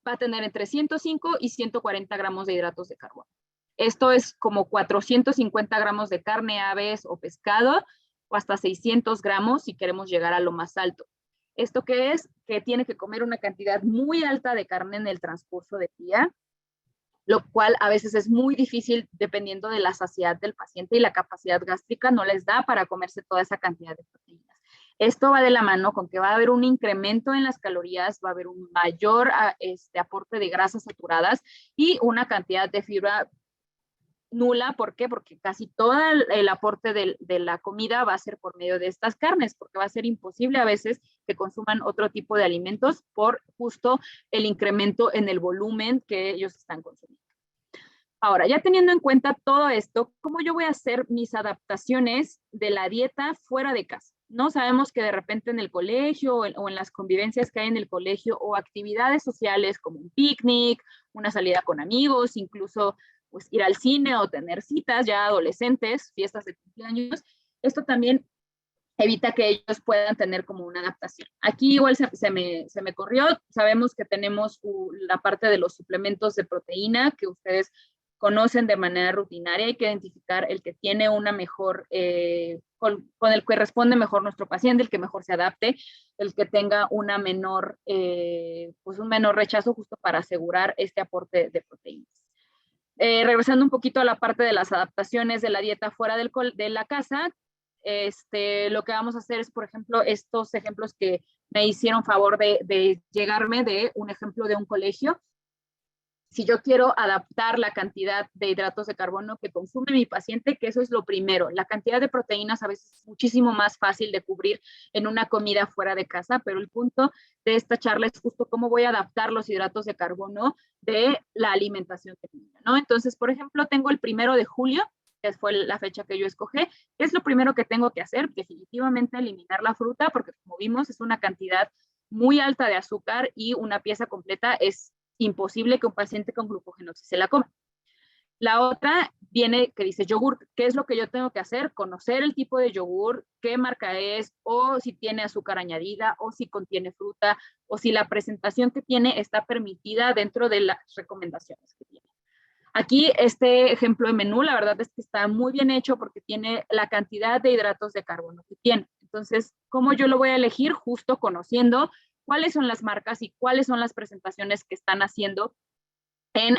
va a tener entre 105 y 140 gramos de hidratos de carbono. Esto es como 450 gramos de carne, aves o pescado, o hasta 600 gramos si queremos llegar a lo más alto. ¿Esto qué es? Que tiene que comer una cantidad muy alta de carne en el transcurso del día, lo cual a veces es muy difícil dependiendo de la saciedad del paciente y la capacidad gástrica no les da para comerse toda esa cantidad de proteínas. Esto va de la mano con que va a haber un incremento en las calorías, va a haber un mayor aporte de grasas saturadas y una cantidad de fibra nula. ¿Por qué? Porque casi todo el aporte de la comida va a ser por medio de estas carnes, porque va a ser imposible a veces que consuman otro tipo de alimentos por justo el incremento en el volumen que ellos están consumiendo. Ahora, ya teniendo en cuenta todo esto, ¿cómo yo voy a hacer mis adaptaciones de la dieta fuera de casa? No sabemos que de repente en el colegio o en las convivencias que hay en el colegio o actividades sociales como un picnic, una salida con amigos, incluso pues ir al cine o tener citas ya adolescentes, fiestas de cumpleaños, esto también evita que ellos puedan tener como una adaptación. Aquí igual se me corrió, sabemos que tenemos la parte de los suplementos de proteína que ustedes conocen de manera rutinaria, hay que identificar el que tiene una mejor, con el que responde mejor nuestro paciente, el que mejor se adapte, el que tenga una menor, pues un menor rechazo justo para asegurar este aporte de proteínas. Regresando un poquito a la parte de las adaptaciones de la dieta fuera de la casa, lo que vamos a hacer es, por ejemplo, estos ejemplos que me hicieron favor de llegarme de un ejemplo de un colegio. Si yo quiero adaptar la cantidad de hidratos de carbono que consume mi paciente, que eso es lo primero. La cantidad de proteínas a veces es muchísimo más fácil de cubrir en una comida fuera de casa, pero el punto de esta charla es justo cómo voy a adaptar los hidratos de carbono de la alimentación que tengo, ¿no? Entonces, por ejemplo, tengo el 1 de julio, que fue la fecha que yo escogí. ¿Qué es lo primero que tengo que hacer? Definitivamente eliminar la fruta, porque como vimos es una cantidad muy alta de azúcar y una pieza completa es imposible que un paciente con glucogenosis se la coma. La otra viene que dice yogur. ¿Qué es lo que yo tengo que hacer? Conocer el tipo de yogur, qué marca es, o si tiene azúcar añadida, o si contiene fruta, o si la presentación que tiene está permitida dentro de las recomendaciones que tiene. Aquí este ejemplo de menú, la verdad es que está muy bien hecho porque tiene la cantidad de hidratos de carbono que tiene. Entonces, ¿cómo yo lo voy a elegir? Justo conociendo cuáles son las marcas y cuáles son las presentaciones que están haciendo en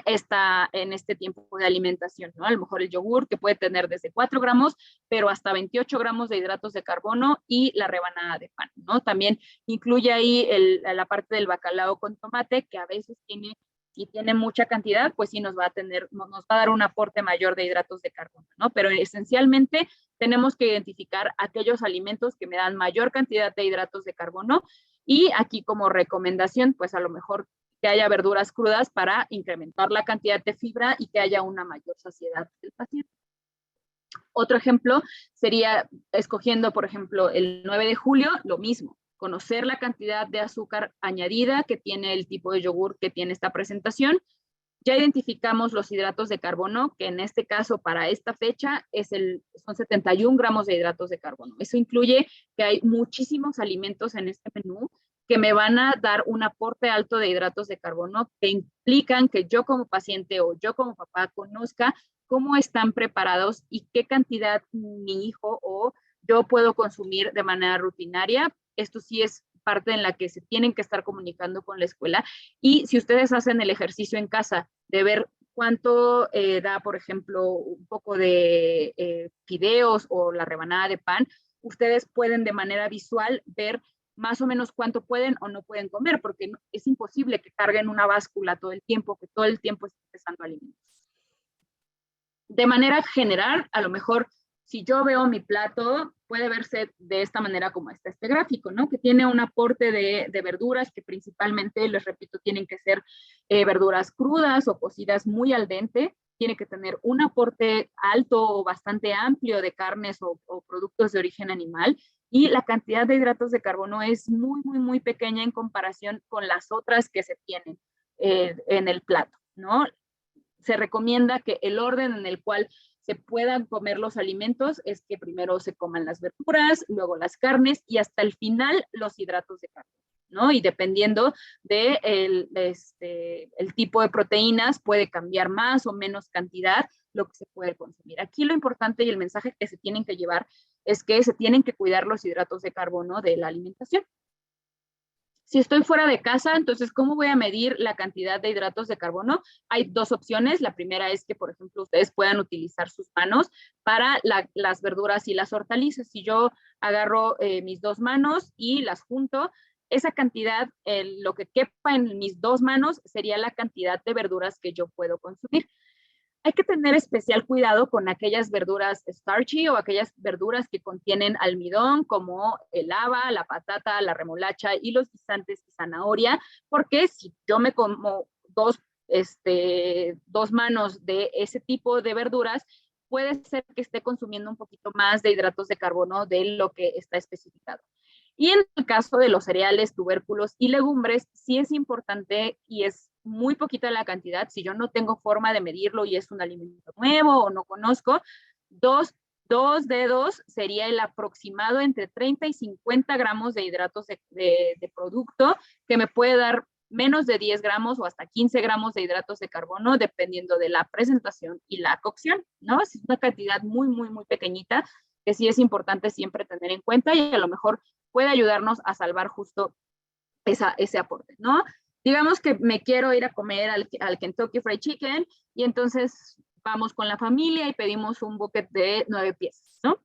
este tiempo de alimentación, ¿no? A lo mejor el yogur que puede tener desde 4 gramos, pero hasta 28 gramos de hidratos de carbono y la rebanada de pan, ¿no? También incluye ahí la parte del bacalao con tomate, que a veces si tiene mucha cantidad, pues sí nos va a dar un aporte mayor de hidratos de carbono, ¿no? Pero esencialmente tenemos que identificar aquellos alimentos que me dan mayor cantidad de hidratos de carbono y aquí como recomendación, pues a lo mejor que haya verduras crudas para incrementar la cantidad de fibra y que haya una mayor saciedad del paciente. Otro ejemplo sería escogiendo, por ejemplo, el 9 de julio, lo mismo, conocer la cantidad de azúcar añadida que tiene el tipo de yogur que tiene esta presentación, Ya identificamos los hidratos de carbono, que en este caso para esta fecha son 71 gramos de hidratos de carbono. Eso incluye que hay muchísimos alimentos en este menú que me van a dar un aporte alto de hidratos de carbono que implican que yo como paciente o yo como papá conozca cómo están preparados y qué cantidad mi hijo o yo puedo consumir de manera rutinaria. Esto sí es parte en la que se tienen que estar comunicando con la escuela. Y si ustedes hacen el ejercicio en casa de ver cuánto da, por ejemplo, un poco de fideos o la rebanada de pan, ustedes pueden de manera visual ver más o menos cuánto pueden o no pueden comer, porque es imposible que carguen una báscula todo el tiempo, que todo el tiempo estén pesando alimentos. De manera general, a lo mejor si yo veo mi plato, puede verse de esta manera como está este gráfico, ¿no? Que tiene un aporte de verduras que principalmente, les repito, tienen que ser verduras crudas o cocidas muy al dente. Tiene que tener un aporte alto o bastante amplio de carnes o productos de origen animal. Y la cantidad de hidratos de carbono es muy, muy, muy pequeña en comparación con las otras que se tienen en el plato, ¿no? Se recomienda que el orden en el cual se puedan comer los alimentos es que primero se coman las verduras, luego las carnes y hasta el final los hidratos de carbono, ¿no? Y dependiendo del el tipo de proteínas puede cambiar más o menos cantidad lo que se puede consumir. Aquí lo importante y el mensaje que se tienen que llevar es que se tienen que cuidar los hidratos de carbono de la alimentación. Si estoy fuera de casa, entonces, ¿cómo voy a medir la cantidad de hidratos de carbono? Hay dos opciones. La primera es que, por ejemplo, ustedes puedan utilizar sus manos para las verduras y las hortalizas. Si yo agarro mis dos manos y las junto, esa cantidad, lo que quepa en mis dos manos sería la cantidad de verduras que yo puedo consumir. Hay que tener especial cuidado con aquellas verduras starchy o aquellas verduras que contienen almidón, como el haba, la patata, la remolacha y los guisantes y zanahoria, porque si yo me como dos manos de ese tipo de verduras, puede ser que esté consumiendo un poquito más de hidratos de carbono de lo que está especificado. Y en el caso de los cereales, tubérculos y legumbres, sí es importante y es muy poquita la cantidad. Si yo no tengo forma de medirlo y es un alimento nuevo o no conozco, dos dedos sería el aproximado entre 30 y 50 gramos de hidratos de producto, que me puede dar menos de 10 gramos o hasta 15 gramos de hidratos de carbono, dependiendo de la presentación y la cocción, ¿no? Es una cantidad muy, muy, muy pequeñita que sí es importante siempre tener en cuenta y a lo mejor puede ayudarnos a salvar justo ese aporte, ¿no? Digamos que me quiero ir a comer al Kentucky Fried Chicken y entonces vamos con la familia y pedimos un bucket de 9 piezas, ¿no?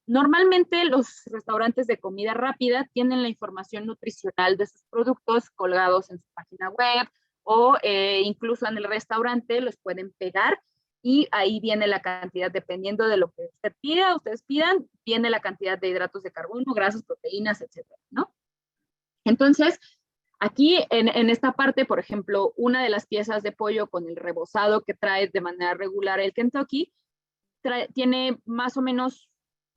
Normalmente los restaurantes de comida rápida tienen la información nutricional de sus productos colgados en su página web o incluso en el restaurante los pueden pegar y ahí viene la cantidad, dependiendo de lo que usted pida, ustedes pidan, viene la cantidad de hidratos de carbono, grasas, proteínas, etcétera, ¿no? Entonces, aquí en esta parte, por ejemplo, una de las piezas de pollo con el rebozado que trae de manera regular el Kentucky, tiene más o menos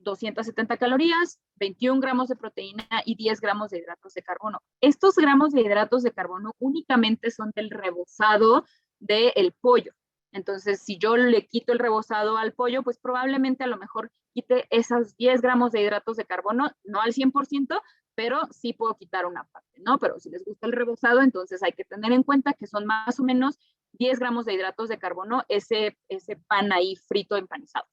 270 calorías, 21 gramos de proteína y 10 gramos de hidratos de carbono. Estos gramos de hidratos de carbono únicamente son del rebozado del pollo. Entonces, si yo le quito el rebozado al pollo, pues probablemente a lo mejor quite esos 10 gramos de hidratos de carbono, no al 100%, pero sí puedo quitar una parte, ¿no? Pero si les gusta el rebozado, entonces hay que tener en cuenta que son más o menos 10 gramos de hidratos de carbono ese pan ahí frito empanizado.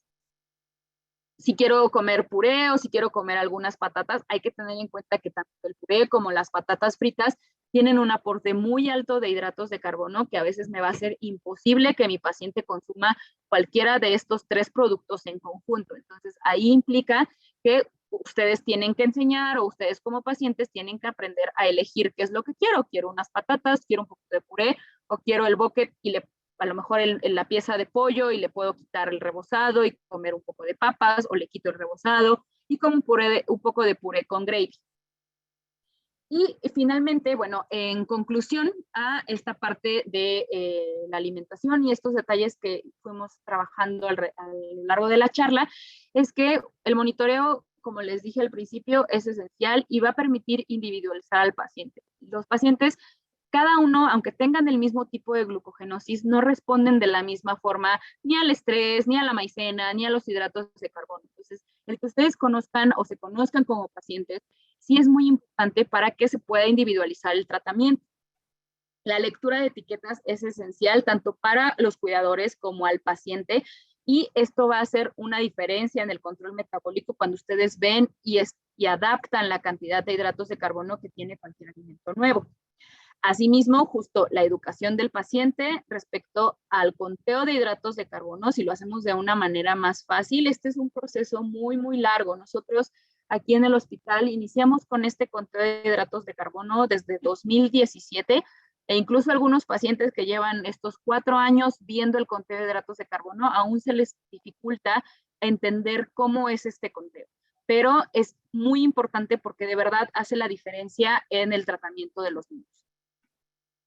Si quiero comer puré o si quiero comer algunas patatas, hay que tener en cuenta que tanto el puré como las patatas fritas tienen un aporte muy alto de hidratos de carbono que a veces me va a ser imposible que mi paciente consuma cualquiera de estos tres productos en conjunto. Entonces, ahí implica que ustedes tienen que enseñar o ustedes como pacientes tienen que aprender a elegir qué es lo que quiero. Quiero unas patatas, quiero un poco de puré o quiero el bucket y a lo mejor la pieza de pollo y le puedo quitar el rebozado y comer un poco de papas o le quito el rebozado y como un poco de puré con gravy. Y finalmente, bueno, en conclusión a esta parte de la alimentación y estos detalles que fuimos trabajando a lo largo de la charla, es que el monitoreo, como les dije al principio, es esencial y va a permitir individualizar al paciente. Los pacientes cada uno, aunque tengan el mismo tipo de glucogenosis, no responden de la misma forma ni al estrés, ni a la maicena, ni a los hidratos de carbono. Entonces, el que ustedes conozcan o se conozcan como pacientes, sí es muy importante para que se pueda individualizar el tratamiento. La lectura de etiquetas es esencial tanto para los cuidadores como al paciente, y esto va a hacer una diferencia en el control metabólico cuando ustedes ven y adaptan la cantidad de hidratos de carbono que tiene cualquier alimento nuevo. Asimismo, justo la educación del paciente respecto al conteo de hidratos de carbono, si lo hacemos de una manera más fácil, este es un proceso muy, muy largo. Nosotros aquí en el hospital iniciamos con este conteo de hidratos de carbono desde 2017, e incluso algunos pacientes que llevan estos 4 años viendo el conteo de hidratos de carbono, aún se les dificulta entender cómo es este conteo. Pero es muy importante porque de verdad hace la diferencia en el tratamiento de los niños.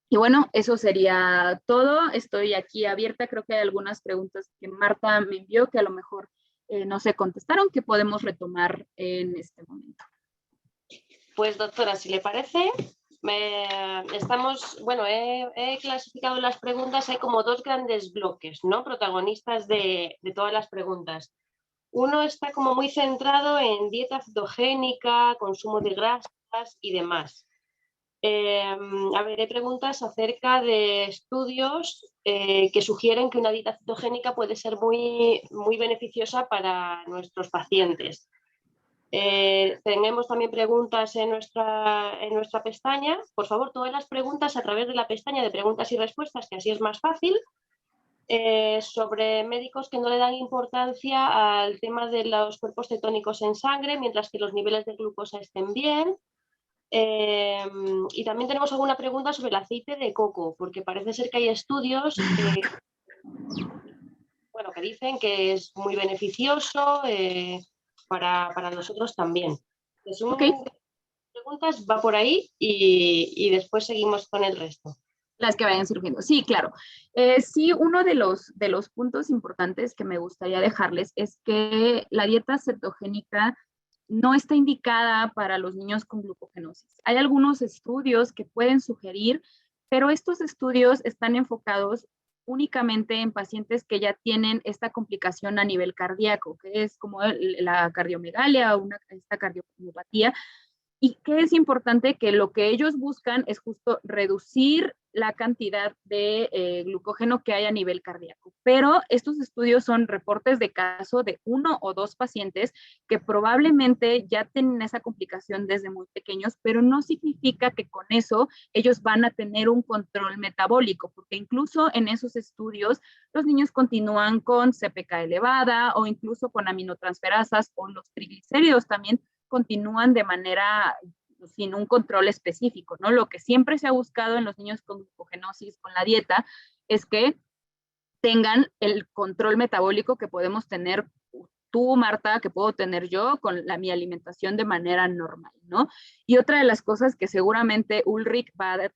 Y bueno, eso sería todo. Estoy aquí abierta. Creo que hay algunas preguntas que Marta me envió que a lo mejor no se contestaron, que podemos retomar en este momento. Pues doctora, si le parece, bueno, he clasificado las preguntas, hay como 2 grandes bloques, ¿no? Protagonistas de todas las preguntas. Uno está como muy centrado en dieta cetogénica, consumo de grasas y demás. Hay preguntas acerca de estudios que sugieren que una dieta cetogénica puede ser muy, muy beneficiosa para nuestros pacientes. Tenemos también preguntas en nuestra pestaña. Por favor, todas las preguntas a través de la pestaña de preguntas y respuestas, que así es más fácil. Sobre médicos que no le dan importancia al tema de los cuerpos cetónicos en sangre mientras que los niveles de glucosa estén bien. Y también tenemos alguna pregunta sobre el aceite de coco, porque parece ser que hay estudios que dicen que es muy beneficioso para nosotros también. Okay. Preguntas va por ahí y después seguimos con el resto. Las que vayan surgiendo. Sí, claro. Sí, uno de los puntos importantes que me gustaría dejarles es que la dieta cetogénica no está indicada para los niños con glucogenosis. Hay algunos estudios que pueden sugerir, pero estos estudios están enfocados únicamente en pacientes que ya tienen esta complicación a nivel cardíaco, que es como la cardiomegalia o esta cardiomiopatía. Y que es importante que lo que ellos buscan es justo reducir la cantidad de glucógeno que hay a nivel cardíaco. Pero estos estudios son reportes de caso de 1 o 2 pacientes que probablemente ya tienen esa complicación desde muy pequeños, pero no significa que con eso ellos van a tener un control metabólico, porque incluso en esos estudios los niños continúan con CPK elevada o incluso con aminotransferasas, o los triglicéridos también continúan de manera sin un control específico, ¿no? Lo que siempre se ha buscado en los niños con glucogenosis con la dieta es que tengan el control metabólico que podemos tener tú, Marta, que puedo tener yo con mi alimentación de manera normal, ¿no? Y otra de las cosas que seguramente Ulrich va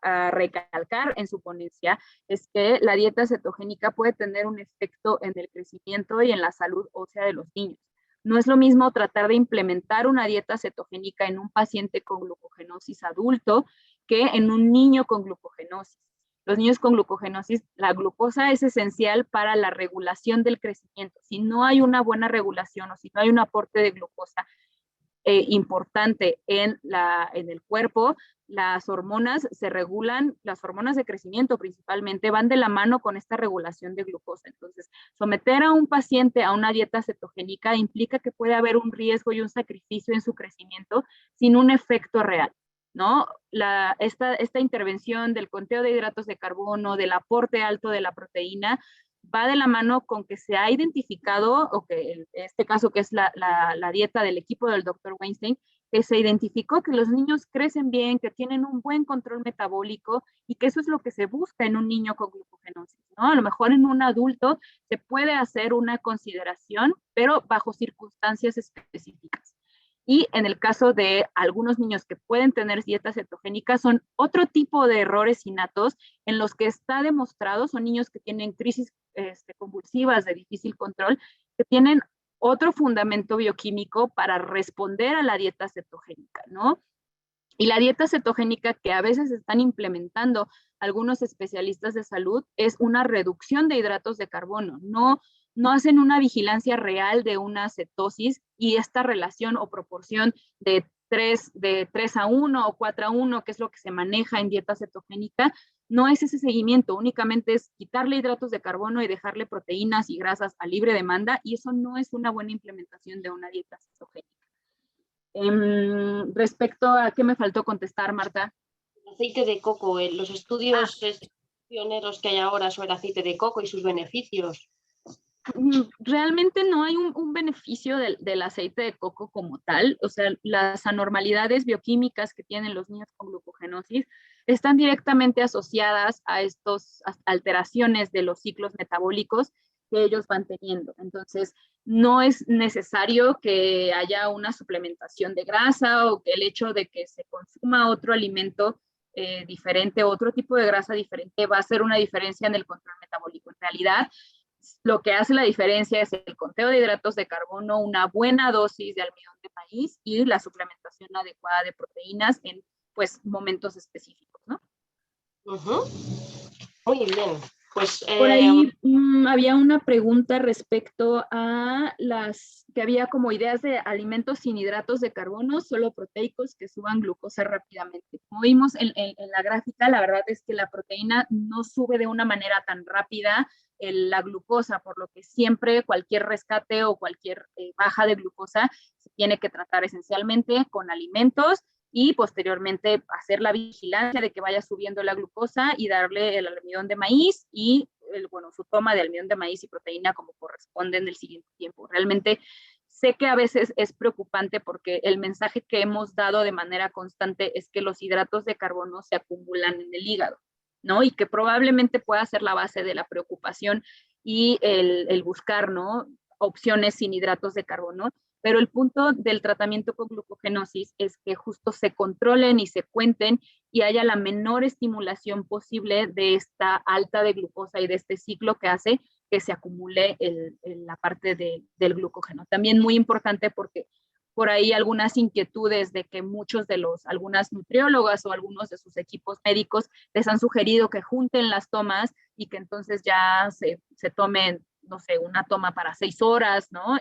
a recalcar en su ponencia es que la dieta cetogénica puede tener un efecto en el crecimiento y en la salud ósea de los niños. No es lo mismo tratar de implementar una dieta cetogénica en un paciente con glucogenosis adulto que en un niño con glucogenosis. Los niños con glucogenosis, la glucosa es esencial para la regulación del crecimiento. Si no hay una buena regulación o si no hay un aporte de glucosa importante en el cuerpo, las hormonas se regulan, las hormonas de crecimiento principalmente van de la mano con esta regulación de glucosa. Entonces, someter a un paciente a una dieta cetogénica implica que puede haber un riesgo y un sacrificio en su crecimiento sin un efecto real, ¿no? Esta intervención del conteo de hidratos de carbono, del aporte alto de la proteína, va de la mano con que se ha identificado, o que en este caso que es la dieta del equipo del Dr. Weinstein, que se identificó que los niños crecen bien, que tienen un buen control metabólico y que eso es lo que se busca en un niño con glucogenosis, ¿no? A lo mejor en un adulto se puede hacer una consideración, pero bajo circunstancias específicas. Y en el caso de algunos niños que pueden tener dietas cetogénicas, son otro tipo de errores innatos en los que está demostrado, son niños que tienen crisis convulsivas de difícil control, que tienen otro fundamento bioquímico para responder a la dieta cetogénica, ¿no? Y la dieta cetogénica que a veces están implementando algunos especialistas de salud es una reducción de hidratos de carbono. No hacen una vigilancia real de una cetosis, y esta relación o proporción de 3:1 o 4:1, que es lo que se maneja en dieta cetogénica, no es ese seguimiento, únicamente es quitarle hidratos de carbono y dejarle proteínas y grasas a libre demanda, y eso no es una buena implementación de una dieta cetogénica. Respecto a qué me faltó contestar, Marta. El aceite de coco, los estudios pioneros que hay ahora sobre el aceite de coco y sus beneficios. Realmente no hay un beneficio del aceite de coco como tal. O sea, las anormalidades bioquímicas que tienen los niños con glucogenosis están directamente asociadas a estas alteraciones de los ciclos metabólicos que ellos van teniendo. Entonces, no es necesario que haya una suplementación de grasa, o que el hecho de que se consuma otro alimento diferente, otro tipo de grasa diferente, va a hacer una diferencia en el control metabólico. En realidad, lo que hace la diferencia es el conteo de hidratos de carbono, una buena dosis de almidón de maíz y la suplementación adecuada de proteínas en, pues, momentos específicos, ¿no? Muy bien. Pues, por ahí había una pregunta respecto a que había como ideas de alimentos sin hidratos de carbono, solo proteicos que suban glucosa rápidamente. Como vimos en la gráfica, la verdad es que la proteína no sube de una manera tan rápida la glucosa, por lo que siempre cualquier rescate o cualquier baja de glucosa se tiene que tratar esencialmente con alimentos, y posteriormente hacer la vigilancia de que vaya subiendo la glucosa y darle el almidón de maíz y su toma de almidón de maíz y proteína como corresponde en el siguiente tiempo. Realmente sé que a veces es preocupante porque el mensaje que hemos dado de manera constante es que los hidratos de carbono se acumulan en el hígado, ¿no? Y que probablemente pueda ser la base de la preocupación y el buscar, ¿no?, opciones sin hidratos de carbono. Pero el punto del tratamiento con glucogenosis es que justo se controlen y se cuenten y haya la menor estimulación posible de esta alta de glucosa y de este ciclo que hace que se acumule la parte del glucógeno. También muy importante porque por ahí algunas inquietudes de que algunas nutriólogas o algunos de sus equipos médicos les han sugerido que junten las tomas y que entonces ya se tomen, no sé, una toma para 6 horas, ¿no?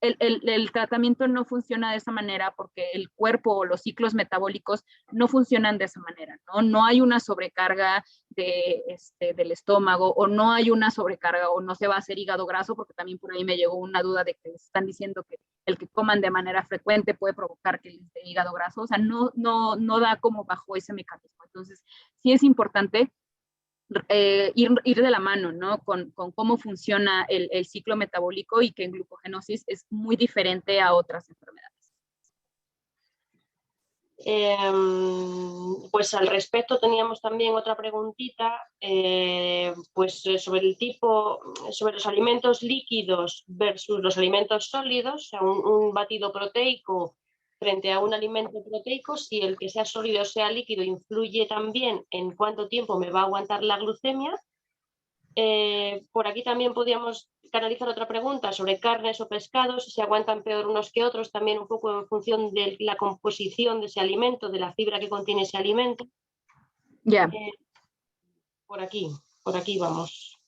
El tratamiento no funciona de esa manera porque el cuerpo o los ciclos metabólicos no funcionan de esa manera, ¿no? No hay una sobrecarga del estómago, o no hay una sobrecarga, o no se va a hacer hígado graso, porque también por ahí me llegó una duda de que están diciendo que el que coman de manera frecuente puede provocar que les dé hígado graso. O sea, no da como bajo ese mecanismo. Entonces, sí es importante ir de la mano, ¿no?, con cómo funciona el ciclo metabólico, y que en glucogenosis es muy diferente a otras enfermedades. Pues al respecto teníamos también otra preguntita, sobre los alimentos líquidos versus los alimentos sólidos, o sea, un batido proteico frente a un alimento proteico, si el que sea sólido o sea líquido influye también en cuánto tiempo me va a aguantar la glucemia. Por aquí también podríamos canalizar otra pregunta sobre carnes o pescados, si se aguantan peor unos que otros, también un poco en función de la composición de ese alimento, de la fibra que contiene ese alimento. Ya. Por aquí vamos.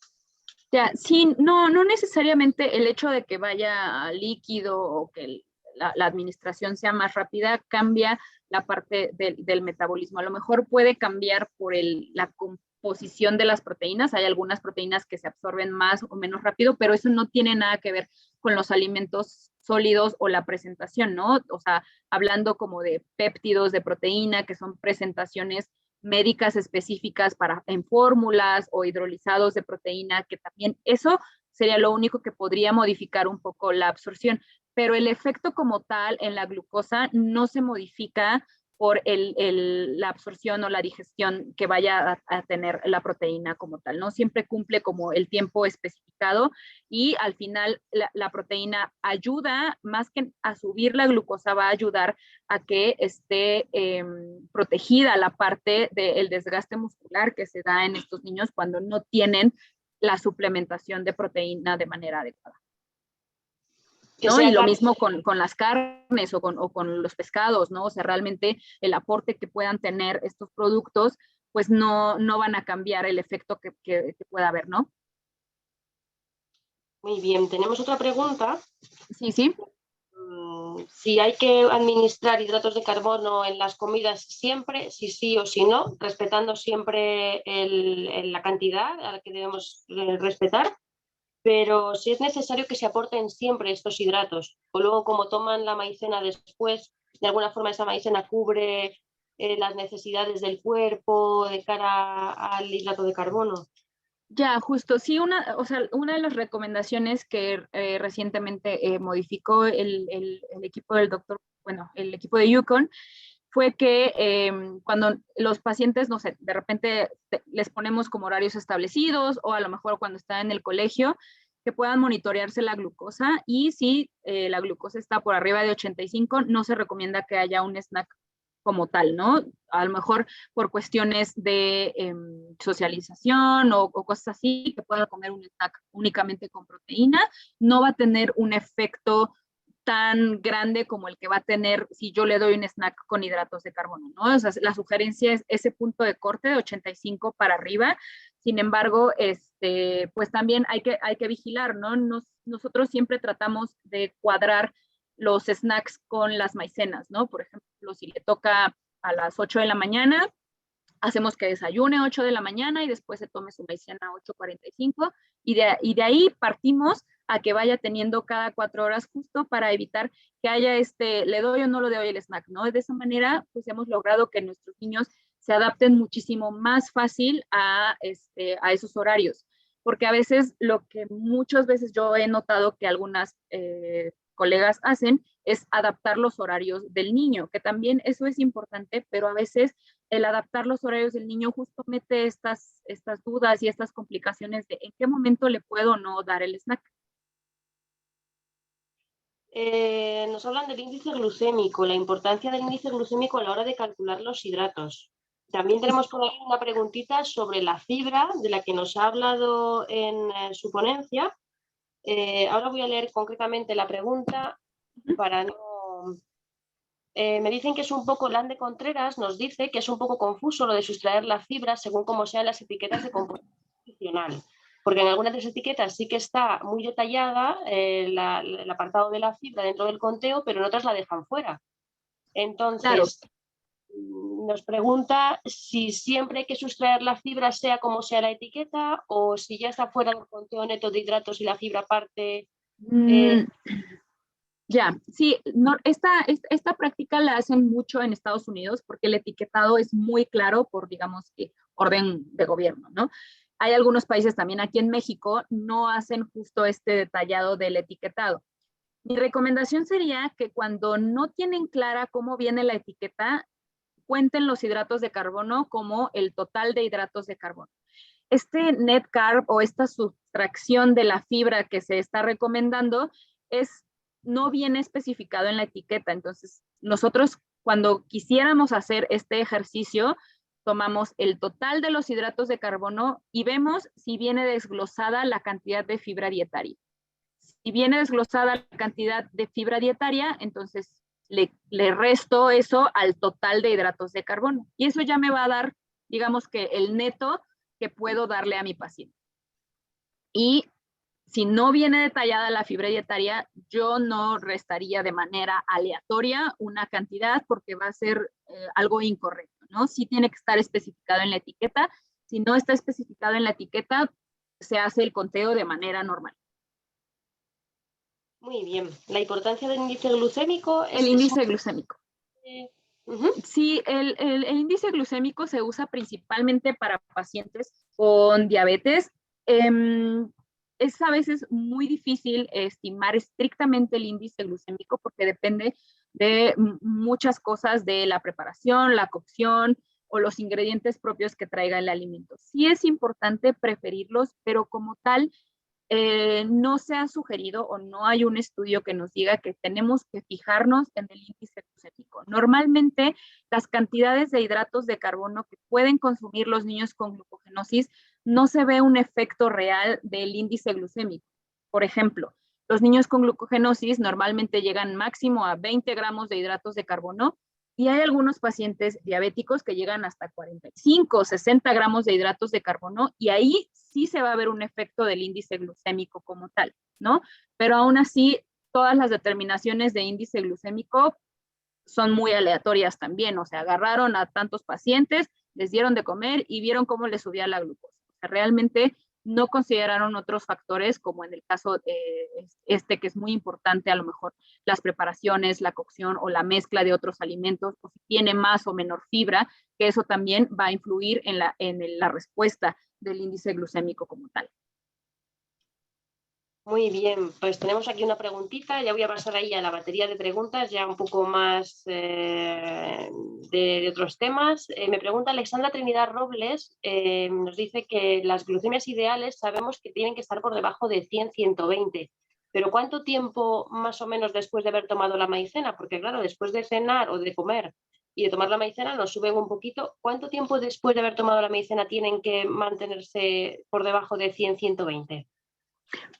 Ya, sí, no necesariamente el hecho de que vaya líquido o que la administración sea más rápida cambia la parte del metabolismo. A lo mejor puede cambiar por la composición de las proteínas. Hay algunas proteínas que se absorben más o menos rápido, pero eso no tiene nada que ver con los alimentos sólidos o la presentación, ¿no? O sea, hablando como de péptidos de proteína, que son presentaciones médicas específicas en fórmulas o hidrolizados de proteína, que también eso sería lo único que podría modificar un poco la absorción, pero el efecto como tal en la glucosa no se modifica por la absorción o la digestión que vaya a tener la proteína como tal, ¿no? Siempre cumple como el tiempo especificado, y al final la proteína ayuda, más que a subir la glucosa, va a ayudar a que esté protegida la parte del desgaste muscular que se da en estos niños cuando no tienen la suplementación de proteína de manera adecuada. ¿no? Y lo mismo con las carnes o con los pescados, ¿no? O sea, realmente el aporte que puedan tener estos productos, pues no van a cambiar el efecto que pueda haber, ¿no? Muy bien, tenemos otra pregunta. Sí, sí. Si hay que administrar hidratos de carbono en las comidas siempre, si sí o si no, respetando siempre la cantidad a la que debemos respetar, pero si es necesario que se aporten siempre estos hidratos, o luego como toman la maicena después, de alguna forma esa maicena cubre las necesidades del cuerpo de cara al hidrato de carbono. Ya, justo, sí, o sea, una de las recomendaciones que recientemente modificó el equipo del doctor, bueno, el equipo de Yukon, fue que cuando los pacientes, no sé, de repente les ponemos como horarios establecidos o a lo mejor cuando están en el colegio, que puedan monitorearse la glucosa y si la glucosa está por arriba de 85, no se recomienda que haya un snack como tal, ¿no? A lo mejor por cuestiones de socialización o cosas así, que pueda comer un snack únicamente con proteína, no va a tener un efecto tan grande como el que va a tener si yo le doy un snack con hidratos de carbono, ¿no? O sea, la sugerencia es ese punto de corte de 85 para arriba. Sin embargo, pues también hay que vigilar, ¿no? Nosotros siempre tratamos de cuadrar los snacks con las maicenas, ¿no? Por ejemplo, si le toca a las 8 de la mañana, hacemos que desayune 8 de la mañana y después se tome su maicena a 8:45 y de ahí partimos a que vaya teniendo cada 4 horas justo para evitar que haya le doy o no le doy el snack, ¿no? De esa manera, pues hemos logrado que nuestros niños se adapten muchísimo más fácil a esos horarios, porque a veces lo que muchas veces yo he notado que algunas colegas hacen es adaptar los horarios del niño, que también eso es importante, pero a veces el adaptar los horarios del niño justo mete estas dudas y estas complicaciones de en qué momento le puedo o no dar el snack. Nos hablan del índice glucémico, la importancia del índice glucémico a la hora de calcular los hidratos. También tenemos por ahí una preguntita sobre la fibra, de la que nos ha hablado en su ponencia. Ahora voy a leer concretamente la pregunta para no... me dicen que es un poco, Lande Contreras nos dice que es un poco confuso lo de sustraer la fibra según como sean las etiquetas de composición nutricional, porque en algunas de las etiquetas sí que está muy detallada el apartado de la fibra dentro del conteo, pero en otras la dejan fuera. Entonces, Claro. nos pregunta si siempre hay que sustraer la fibra sea como sea la etiqueta o si ya está fuera del conteo neto de hidratos y la fibra parte... Ya, sí, no, esta práctica la hacen mucho en Estados Unidos porque el etiquetado es muy claro por, digamos, que orden de gobierno, ¿no? Hay algunos países también aquí en México no hacen justo este detallado del etiquetado. Mi recomendación sería que cuando no tienen clara cómo viene la etiqueta, cuenten los hidratos de carbono como el total de hidratos de carbono. Este net carb o esta sustracción de la fibra que se está recomendando no viene especificado en la etiqueta. Entonces, nosotros cuando quisiéramos hacer este ejercicio, tomamos el total de los hidratos de carbono y vemos si viene desglosada la cantidad de fibra dietaria. Si viene desglosada la cantidad de fibra dietaria, entonces le resto eso al total de hidratos de carbono. Y eso ya me va a dar, digamos que el neto que puedo darle a mi paciente. Y si no viene detallada la fibra dietaria, yo no restaría de manera aleatoria una cantidad porque va a ser algo incorrecto, ¿no? Sí tiene que estar especificado en la etiqueta. Si no está especificado en la etiqueta, se hace el conteo de manera normal. Muy bien. La importancia del índice glucémico es... El índice glucémico. Sí, el índice glucémico se usa principalmente para pacientes con diabetes. Es a veces muy difícil estimar estrictamente el índice glucémico porque depende de muchas cosas, de la preparación, la cocción o los ingredientes propios que traiga el alimento. Sí es importante preferirlos, pero como tal, no se ha sugerido o no hay un estudio que nos diga que tenemos que fijarnos en el índice glucémico. Normalmente, las cantidades de hidratos de carbono que pueden consumir los niños con glucogenosis no se ve un efecto real del índice glucémico. Por ejemplo, Los niños con glucogenosis normalmente llegan máximo a 20 gramos de hidratos de carbono y hay algunos pacientes diabéticos que llegan hasta 45 o 60 gramos de hidratos de carbono y ahí sí se va a ver un efecto del índice glucémico como tal, ¿no? Pero aún así, todas las determinaciones de índice glucémico son muy aleatorias también, o sea, agarraron a tantos pacientes, les dieron de comer y vieron cómo les subía la glucosa. O sea, realmente no consideraron otros factores, como en el caso que es muy importante, a lo mejor las preparaciones, la cocción o la mezcla de otros alimentos, o si tiene más o menor fibra, que eso también va a influir en la respuesta del índice glucémico como tal. Muy bien, pues tenemos aquí una preguntita, ya voy a pasar ahí a la batería de preguntas, ya un poco más de otros temas. Me pregunta Alexandra Trinidad Robles, nos dice que las glucemias ideales sabemos que tienen que estar por debajo de 100-120, pero ¿cuánto tiempo más o menos después de haber tomado la maicena? Porque claro, después de cenar o de comer y de tomar la maicena nos suben un poquito. ¿Cuánto tiempo después de haber tomado la maicena tienen que mantenerse por debajo de 100-120?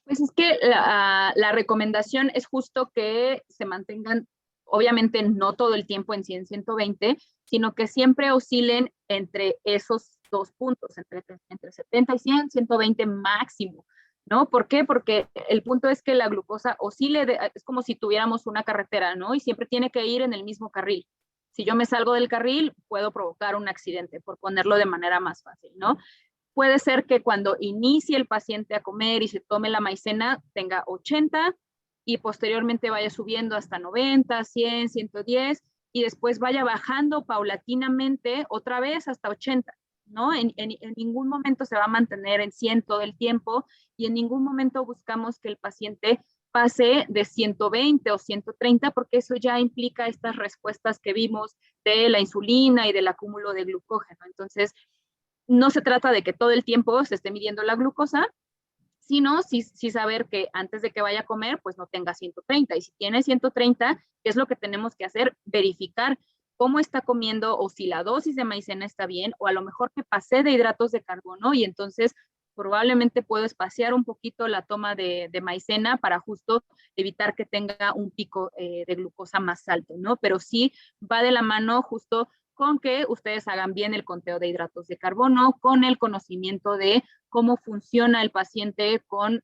Pues es que la recomendación es justo que se mantengan, obviamente no todo el tiempo en 100, 120, sino que siempre oscilen entre esos dos puntos, entre 70 y 100, 120 máximo, ¿no? ¿Por qué? Porque el punto es que la glucosa oscile, es como si tuviéramos una carretera, ¿no? Y siempre tiene que ir en el mismo carril. Si yo me salgo del carril, puedo provocar un accidente, por ponerlo de manera más fácil, ¿no? Puede ser que cuando inicie el paciente a comer y se tome la maicena tenga 80 y posteriormente vaya subiendo hasta 90, 100, 110 y después vaya bajando paulatinamente otra vez hasta 80, ¿no? En ningún momento se va a mantener en 100 todo el tiempo y en ningún momento buscamos que el paciente pase de 120 o 130 porque eso ya implica estas respuestas que vimos de la insulina y del acúmulo de glucógeno. Entonces, no se trata de que todo el tiempo se esté midiendo la glucosa, sino sí saber que antes de que vaya a comer, pues no tenga 130. Y si tiene 130, ¿qué es lo que tenemos que hacer? Verificar cómo está comiendo o si la dosis de maicena está bien, o a lo mejor que pasé de hidratos de carbono y entonces probablemente puedo espaciar un poquito la toma de maicena para justo evitar que tenga un pico de glucosa más alto, ¿no? Pero sí va de la mano justo con que ustedes hagan bien el conteo de hidratos de carbono, con el conocimiento de cómo funciona el paciente con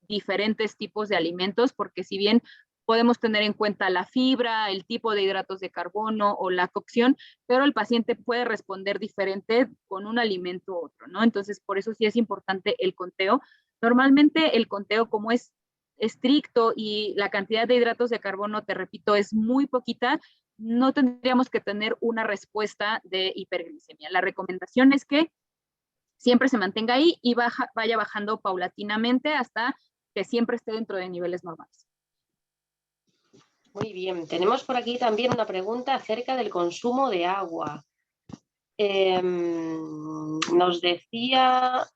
diferentes tipos de alimentos, porque si bien podemos tener en cuenta la fibra, el tipo de hidratos de carbono o la cocción, pero el paciente puede responder diferente con un alimento u otro, ¿no? Entonces, por eso sí es importante el conteo. Normalmente el conteo, como es estricto y la cantidad de hidratos de carbono, te repito, es muy poquita, no tendríamos que tener una respuesta de hiperglicemia. La recomendación es que siempre se mantenga ahí y vaya bajando paulatinamente hasta que siempre esté dentro de niveles normales. Muy bien, tenemos por aquí también una pregunta acerca del consumo de agua. Nos decía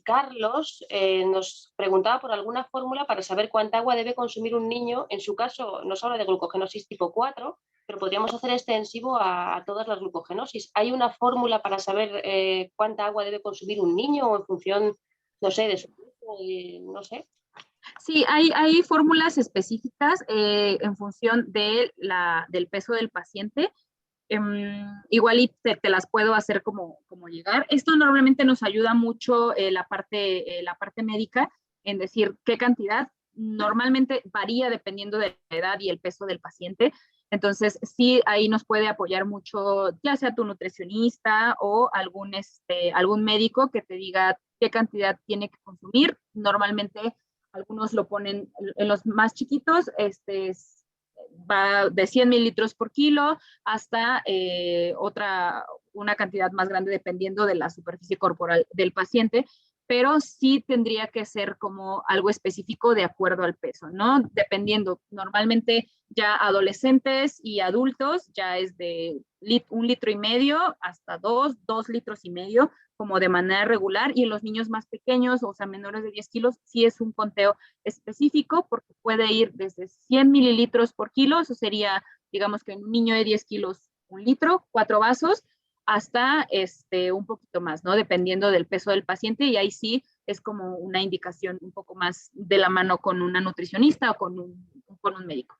Carlos, nos preguntaba por alguna fórmula para saber cuánta agua debe consumir un niño. En su caso, nos habla de glucogenosis tipo 4, pero podríamos hacer extensivo a todas las glucogenosis. ¿Hay una fórmula para saber cuánta agua debe consumir un niño o en función, no sé, de su peso, no sé? Sí, hay fórmulas específicas en función del peso del paciente. Igual y te las puedo hacer como llegar. Esto normalmente nos ayuda mucho la parte médica en decir qué cantidad. Normalmente varía dependiendo de la edad y el peso del paciente. Entonces, sí, ahí nos puede apoyar mucho, ya sea tu nutricionista o algún médico que te diga qué cantidad tiene que consumir. Normalmente algunos lo ponen en los más chiquitos, va de 100 mililitros por kilo hasta una cantidad más grande dependiendo de la superficie corporal del paciente, pero sí tendría que ser como algo específico de acuerdo al peso, ¿no? Dependiendo, normalmente ya adolescentes y adultos ya es de 1,5 litros hasta 2 litros y medio, como de manera regular, y en los niños más pequeños, o sea, menores de 10 kilos, sí es un conteo específico porque puede ir desde 100 mililitros por kilo, eso sería, digamos que en un niño de 10 kilos, 1 litro, 4 vasos, hasta un poquito más, ¿no? Dependiendo del peso del paciente, y ahí sí es como una indicación un poco más de la mano con una nutricionista o con un médico.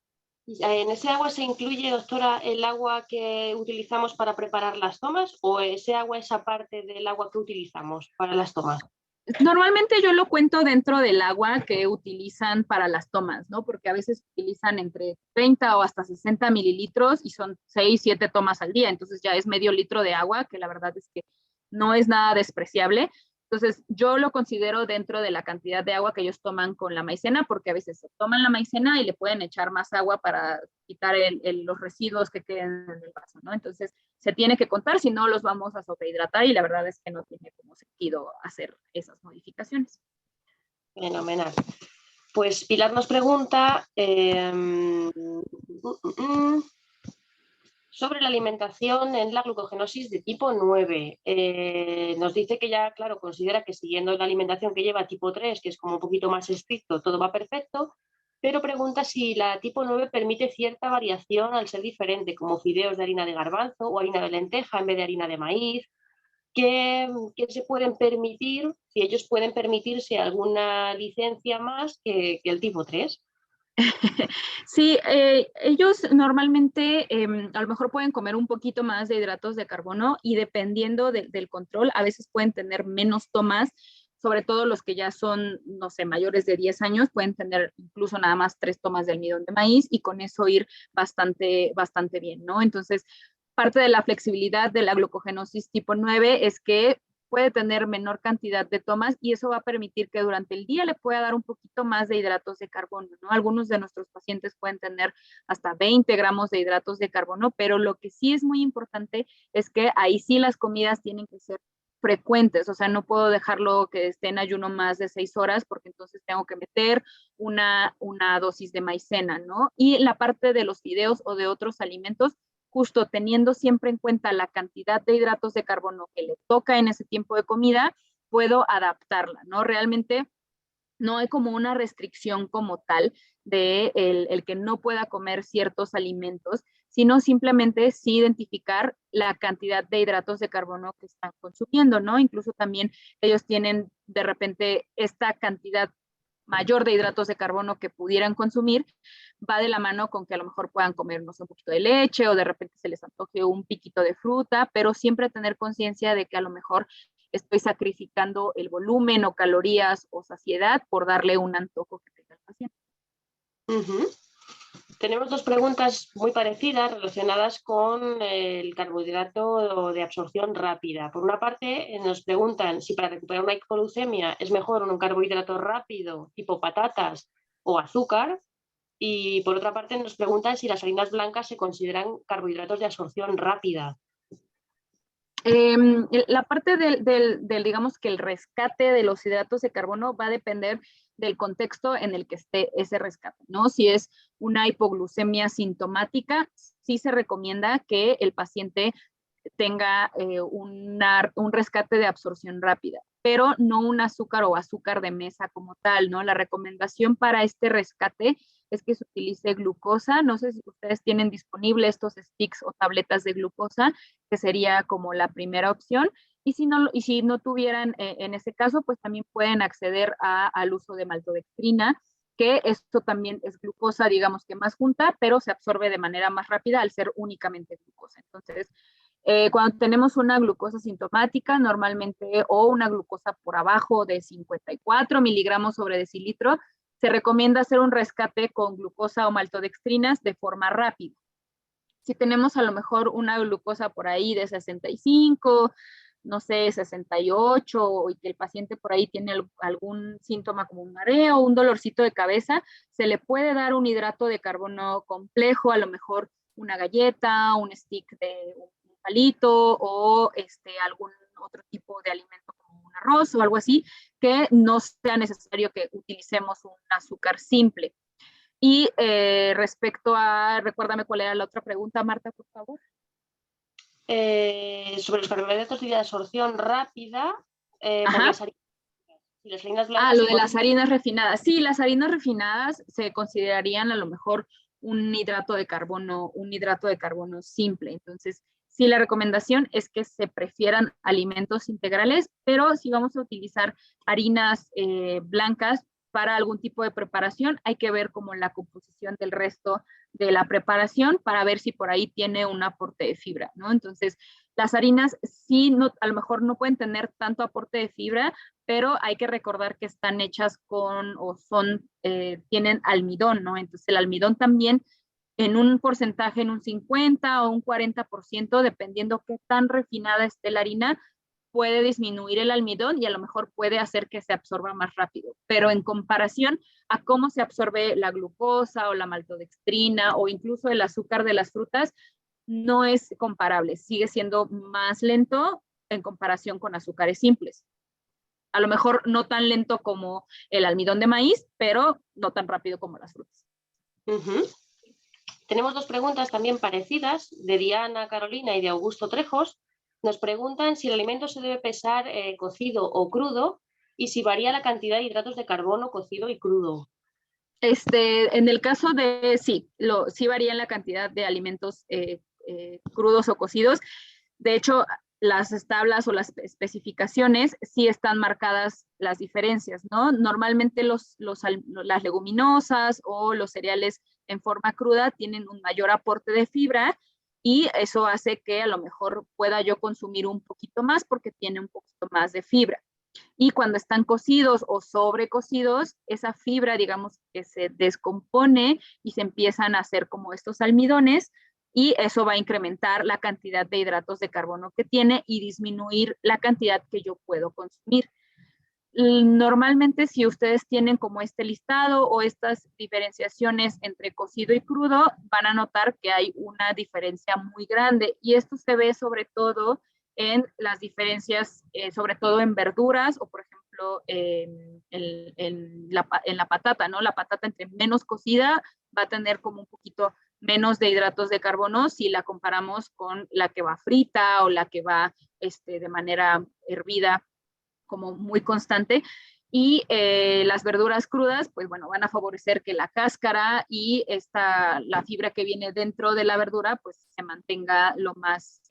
¿En ese agua se incluye, doctora, el agua que utilizamos para preparar las tomas o ese agua es aparte del agua que utilizamos para las tomas? Normalmente yo lo cuento dentro del agua que utilizan para las tomas, ¿no? Porque a veces utilizan entre 30 o hasta 60 mililitros y son 6, 7 tomas al día. Entonces ya es medio litro de agua, que la verdad es que no es nada despreciable. Entonces yo lo considero dentro de la cantidad de agua que ellos toman con la maicena, porque a veces se toman la maicena y le pueden echar más agua para quitar los residuos que queden en el vaso, ¿no? Entonces se tiene que contar, si no los vamos a sobrehidratar y la verdad es que no tiene como sentido hacer esas modificaciones. Fenomenal. Pues Pilar nos pregunta sobre la alimentación en la glucogenosis de tipo 9. Nos dice que ya, claro, considera que siguiendo la alimentación que lleva tipo 3, que es como un poquito más estricto, todo va perfecto, pero pregunta si la tipo 9 permite cierta variación al ser diferente, como fideos de harina de garbanzo o harina de lenteja en vez de harina de maíz. ¿Qué se pueden permitir, si ellos pueden permitirse alguna licencia más que el tipo 3? Sí, ellos normalmente a lo mejor pueden comer un poquito más de hidratos de carbono y dependiendo del control, a veces pueden tener menos tomas, sobre todo los que ya son, no sé, mayores de 10 años, pueden tener incluso nada más 3 tomas de almidón de maíz y con eso ir bastante, bastante bien, ¿no? Entonces, parte de la flexibilidad de la glucogenosis tipo 9 es que puede tener menor cantidad de tomas y eso va a permitir que durante el día le pueda dar un poquito más de hidratos de carbono, ¿no? Algunos de nuestros pacientes pueden tener hasta 20 gramos de hidratos de carbono, pero lo que sí es muy importante es que ahí sí las comidas tienen que ser frecuentes, o sea, no puedo dejarlo que esté en ayuno más de 6 horas porque entonces tengo que meter una dosis de maicena, ¿no? Y la parte de los fideos o de otros alimentos, justo teniendo siempre en cuenta la cantidad de hidratos de carbono que le toca en ese tiempo de comida, puedo adaptarla, ¿no? Realmente no hay como una restricción como tal de el que no pueda comer ciertos alimentos, sino simplemente sí identificar la cantidad de hidratos de carbono que están consumiendo, ¿no? Incluso también ellos tienen de repente esta cantidad mayor de hidratos de carbono que pudieran consumir, va de la mano con que a lo mejor puedan comernos un poquito de leche o de repente se les antoje un piquito de fruta, pero siempre tener conciencia de que a lo mejor estoy sacrificando el volumen o calorías o saciedad por darle un antojo que tenga el paciente. Tenemos dos preguntas muy parecidas relacionadas con el carbohidrato de absorción rápida. Por una parte, nos preguntan si para recuperar una hipoglucemia es mejor un carbohidrato rápido, tipo patatas o azúcar. Y por otra parte, nos preguntan si las harinas blancas se consideran carbohidratos de absorción rápida. La parte digamos que el rescate de los hidratos de carbono va a depender del contexto en el que esté ese rescate, ¿no? Si es una hipoglucemia sintomática, sí se recomienda que el paciente tenga un rescate de absorción rápida, pero no un azúcar o azúcar de mesa como tal, ¿no? La recomendación para este rescate es que se utilice glucosa. No sé si ustedes tienen disponible estos sticks o tabletas de glucosa, que sería como la primera opción. Y si no tuvieran en ese caso, pues también pueden acceder al uso de maltodextrina, que esto también es glucosa, digamos que más junta, pero se absorbe de manera más rápida al ser únicamente glucosa. Entonces, cuando tenemos una glucosa sintomática, normalmente, o una glucosa por abajo de 54 miligramos sobre decilitro, se recomienda hacer un rescate con glucosa o maltodextrinas de forma rápida. Si tenemos a lo mejor una glucosa por ahí de 65, no sé, 68, y que el paciente por ahí tiene algún síntoma como un mareo, un dolorcito de cabeza, se le puede dar un hidrato de carbono complejo, a lo mejor una galleta, un stick de un palito o algún otro tipo de alimento como un arroz o algo así, que no sea necesario que utilicemos un azúcar simple. Y respecto a, recuérdame cuál era la otra pregunta, Marta, por favor. Sobre los carbohidratos de absorción rápida, por las harinas blancas. Lo de las harinas refinadas. Sí, las harinas refinadas se considerarían a lo mejor un hidrato de carbono simple. Entonces, Sí, la recomendación es que se prefieran alimentos integrales, pero si vamos a utilizar harinas blancas para algún tipo de preparación, hay que ver como la composición del resto de la preparación para ver si por ahí tiene un aporte de fibra, ¿no? Entonces, las harinas sí, no, a lo mejor no pueden tener tanto aporte de fibra, pero hay que recordar que están hechas con o son, tienen almidón, ¿no? Entonces, el almidón también en un porcentaje, en un 50 o un 40%, dependiendo qué tan refinada esté la harina, puede disminuir el almidón y a lo mejor puede hacer que se absorba más rápido. Pero en comparación a cómo se absorbe la glucosa o la maltodextrina o incluso el azúcar de las frutas, no es comparable. Sigue siendo más lento en comparación con azúcares simples. A lo mejor no tan lento como el almidón de maíz, pero no tan rápido como las frutas. Tenemos dos preguntas también parecidas de Diana Carolina y de Augusto Trejos. Nos preguntan si el alimento se debe pesar cocido o crudo y si varía la cantidad de hidratos de carbono cocido y crudo. En el caso de, sí, sí varía la cantidad de alimentos crudos o cocidos. De hecho, las tablas o las especificaciones sí están marcadas las diferencias, ¿no? Normalmente las leguminosas o los cereales en forma cruda tienen un mayor aporte de fibra y eso hace que a lo mejor pueda yo consumir un poquito más porque tiene un poquito más de fibra. Y cuando están cocidos o sobrecocidos, esa fibra, digamos, que se descompone y se empiezan a hacer como estos almidones y eso va a incrementar la cantidad de hidratos de carbono que tiene y disminuir la cantidad que yo puedo consumir. Normalmente, si ustedes tienen como este listado o estas diferenciaciones entre cocido y crudo, van a notar que hay una diferencia muy grande y esto se ve sobre todo en las diferencias, sobre todo en verduras o por ejemplo en la patata, ¿no? La patata entre menos cocida va a tener como un poquito menos de hidratos de carbono si la comparamos con la que va frita o la que va de manera hervida como muy constante. Y las verduras crudas, pues bueno, van a favorecer que la cáscara y la fibra que viene dentro de la verdura, pues se mantenga lo más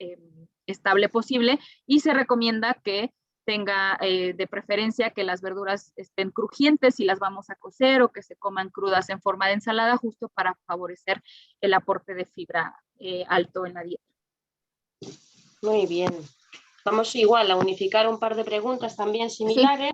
estable posible y se recomienda que tenga de preferencia que las verduras estén crujientes si las vamos a cocer o que se coman crudas en forma de ensalada justo para favorecer el aporte de fibra alto en la dieta. Muy bien. Vamos igual a unificar un par de preguntas también similares,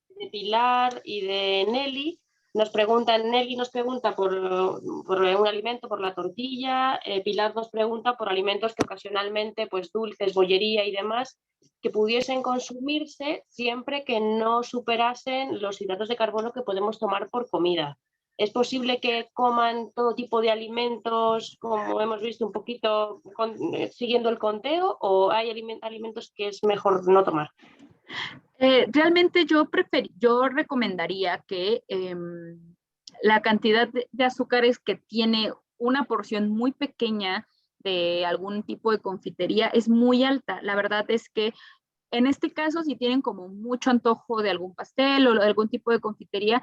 sí, de Pilar y de Nelly. Nelly nos pregunta por un alimento, por la tortilla, Pilar nos pregunta por alimentos que ocasionalmente, pues dulces, bollería y demás, que pudiesen consumirse siempre que no superasen los hidratos de carbono que podemos tomar por comida. ¿Es posible que coman todo tipo de alimentos, como hemos visto un poquito, siguiendo el conteo, o hay alimentos que es mejor no tomar? Realmente yo recomendaría que la cantidad de azúcares que tiene una porción muy pequeña de algún tipo de confitería es muy alta. La verdad es que en este caso, si tienen como mucho antojo de algún pastel o de algún tipo de confitería,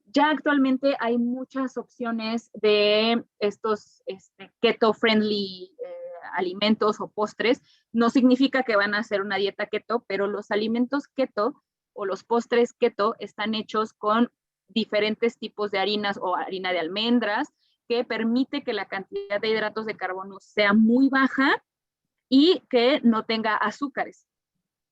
ya actualmente hay muchas opciones de estos keto-friendly alimentos o postres. No significa que van a hacer una dieta keto, pero los alimentos keto o los postres keto están hechos con diferentes tipos de harinas o harina de almendras que permite que la cantidad de hidratos de carbono sea muy baja y que no tenga azúcares.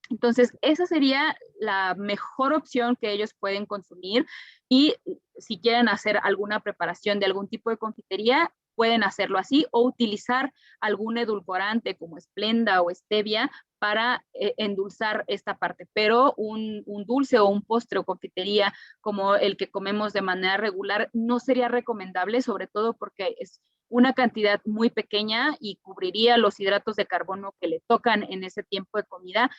Entonces, esa sería la mejor opción que ellos pueden consumir y si quieren hacer alguna preparación de algún tipo de confitería, pueden hacerlo así o utilizar algún edulcorante como Splenda o Stevia para endulzar esta parte. Pero un dulce o un postre o confitería como el que comemos de manera regular no sería recomendable, sobre todo porque es una cantidad muy pequeña y cubriría los hidratos de carbono que le tocan en ese tiempo de comida.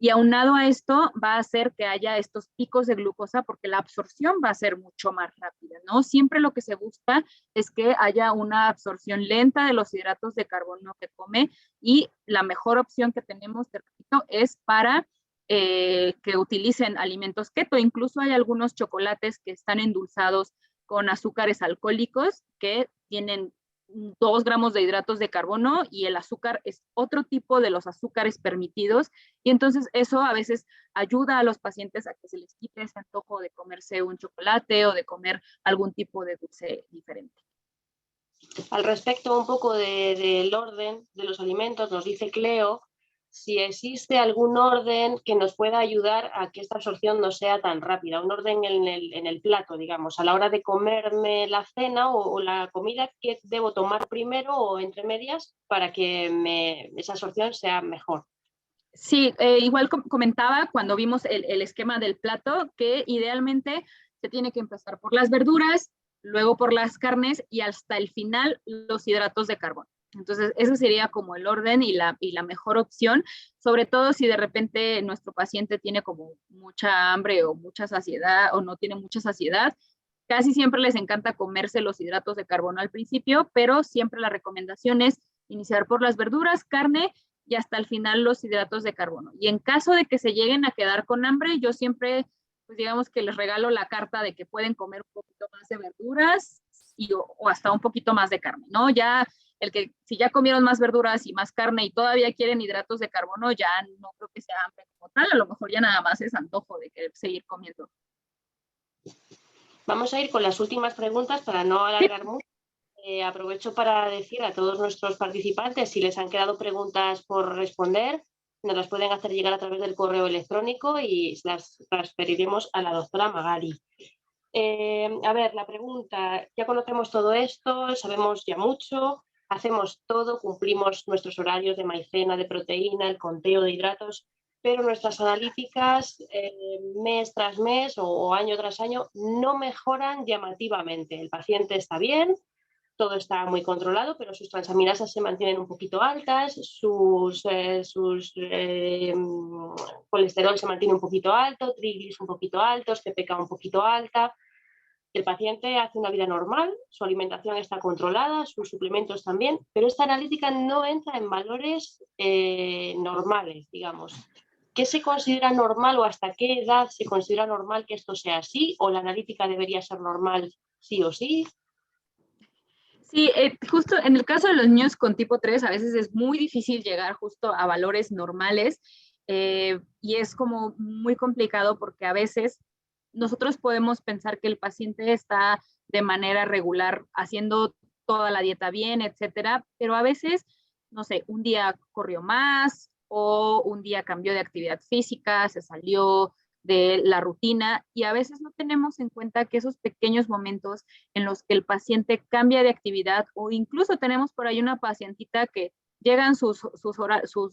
Y aunado a esto va a hacer que haya estos picos de glucosa porque la absorción va a ser mucho más rápida, ¿no? Siempre lo que se busca es que haya una absorción lenta de los hidratos de carbono que come y la mejor opción que tenemos, te repito, es para que utilicen alimentos keto. Incluso hay algunos chocolates que están endulzados con azúcares alcohólicos que tienen 2 gramos de hidratos de carbono y el azúcar es otro tipo de los azúcares permitidos y entonces eso a veces ayuda a los pacientes a que se les quite ese antojo de comerse un chocolate o de comer algún tipo de dulce diferente. Al respecto un poco del orden de los alimentos, nos dice Cleo si existe algún orden que nos pueda ayudar a que esta absorción no sea tan rápida, un orden en el plato, digamos, a la hora de comerme la cena o la comida, ¿qué debo tomar primero o entre medias para que esa absorción sea mejor? Sí, igual comentaba cuando vimos el esquema del plato que idealmente se tiene que empezar por las verduras, luego por las carnes y hasta el final los hidratos de carbono. Entonces, eso sería como el orden y la mejor opción, sobre todo si de repente nuestro paciente tiene como mucha hambre o mucha saciedad o no tiene mucha saciedad. Casi siempre les encanta comerse los hidratos de carbono al principio, pero siempre la recomendación es iniciar por las verduras, carne y hasta el final los hidratos de carbono. Y en caso de que se lleguen a quedar con hambre, yo siempre, pues digamos que les regalo la carta de que pueden comer un poquito más de verduras o hasta un poquito más de carne, ¿no? Ya si ya comieron más verduras y más carne y todavía quieren hidratos de carbono, ya no creo que sea hambre como tal, a lo mejor ya nada más es antojo de querer seguir comiendo. Vamos a ir con las últimas preguntas para no alargar mucho. Aprovecho para decir a todos nuestros participantes, si les han quedado preguntas por responder, nos las pueden hacer llegar a través del correo electrónico y las transferiremos a la doctora Magali. A ver, la pregunta, ya conocemos todo esto, sabemos ya mucho, hacemos todo, cumplimos nuestros horarios de maicena, de proteína, el conteo de hidratos, pero nuestras analíticas mes tras mes o año tras año no mejoran llamativamente. El paciente está bien, todo está muy controlado, pero sus transaminasas se mantienen un poquito altas, sus colesterol se mantiene un poquito alto, triglicéridos un poquito altos, PPK un poquito alta. El paciente hace una vida normal, su alimentación está controlada, sus suplementos también, pero esta analítica no entra en valores normales, digamos. ¿Qué se considera normal o hasta qué edad se considera normal que esto sea así? ¿O la analítica debería ser normal sí o sí? Sí, justo en el caso de los niños con tipo 3, a veces es muy difícil llegar justo a valores normales y es como muy complicado porque a veces nosotros podemos pensar que el paciente está de manera regular haciendo toda la dieta bien, etcétera, pero a veces, no sé, un día corrió más o un día cambió de actividad física, se salió de la rutina y a veces no tenemos en cuenta que esos pequeños momentos en los que el paciente cambia de actividad o incluso tenemos por ahí una pacientita que llegan sus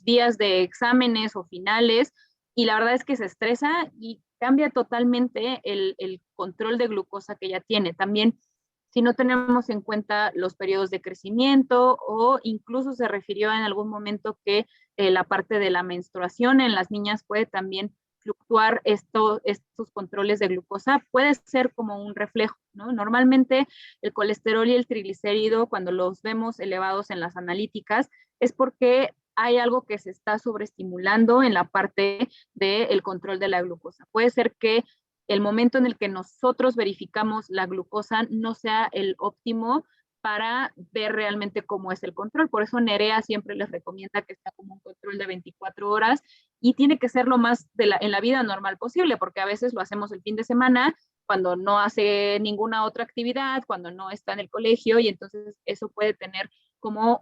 días de exámenes o finales y la verdad es que se estresa y cambia totalmente el control de glucosa que ella tiene. También si no tenemos en cuenta los periodos de crecimiento o incluso se refirió en algún momento que la parte de la menstruación en las niñas puede también fluctuar estos controles de glucosa, puede ser como un reflejo, ¿no? Normalmente el colesterol y el triglicérido, cuando los vemos elevados en las analíticas, es porque hay algo que se está sobreestimulando en la parte del control de la glucosa. Puede ser que el momento en el que nosotros verificamos la glucosa no sea el óptimo para ver realmente cómo es el control. Por eso Nerea siempre les recomienda que sea como un control de 24 horas y tiene que ser lo más en la vida normal posible, porque a veces lo hacemos el fin de semana, cuando no hace ninguna otra actividad, cuando no está en el colegio, y entonces eso puede tener como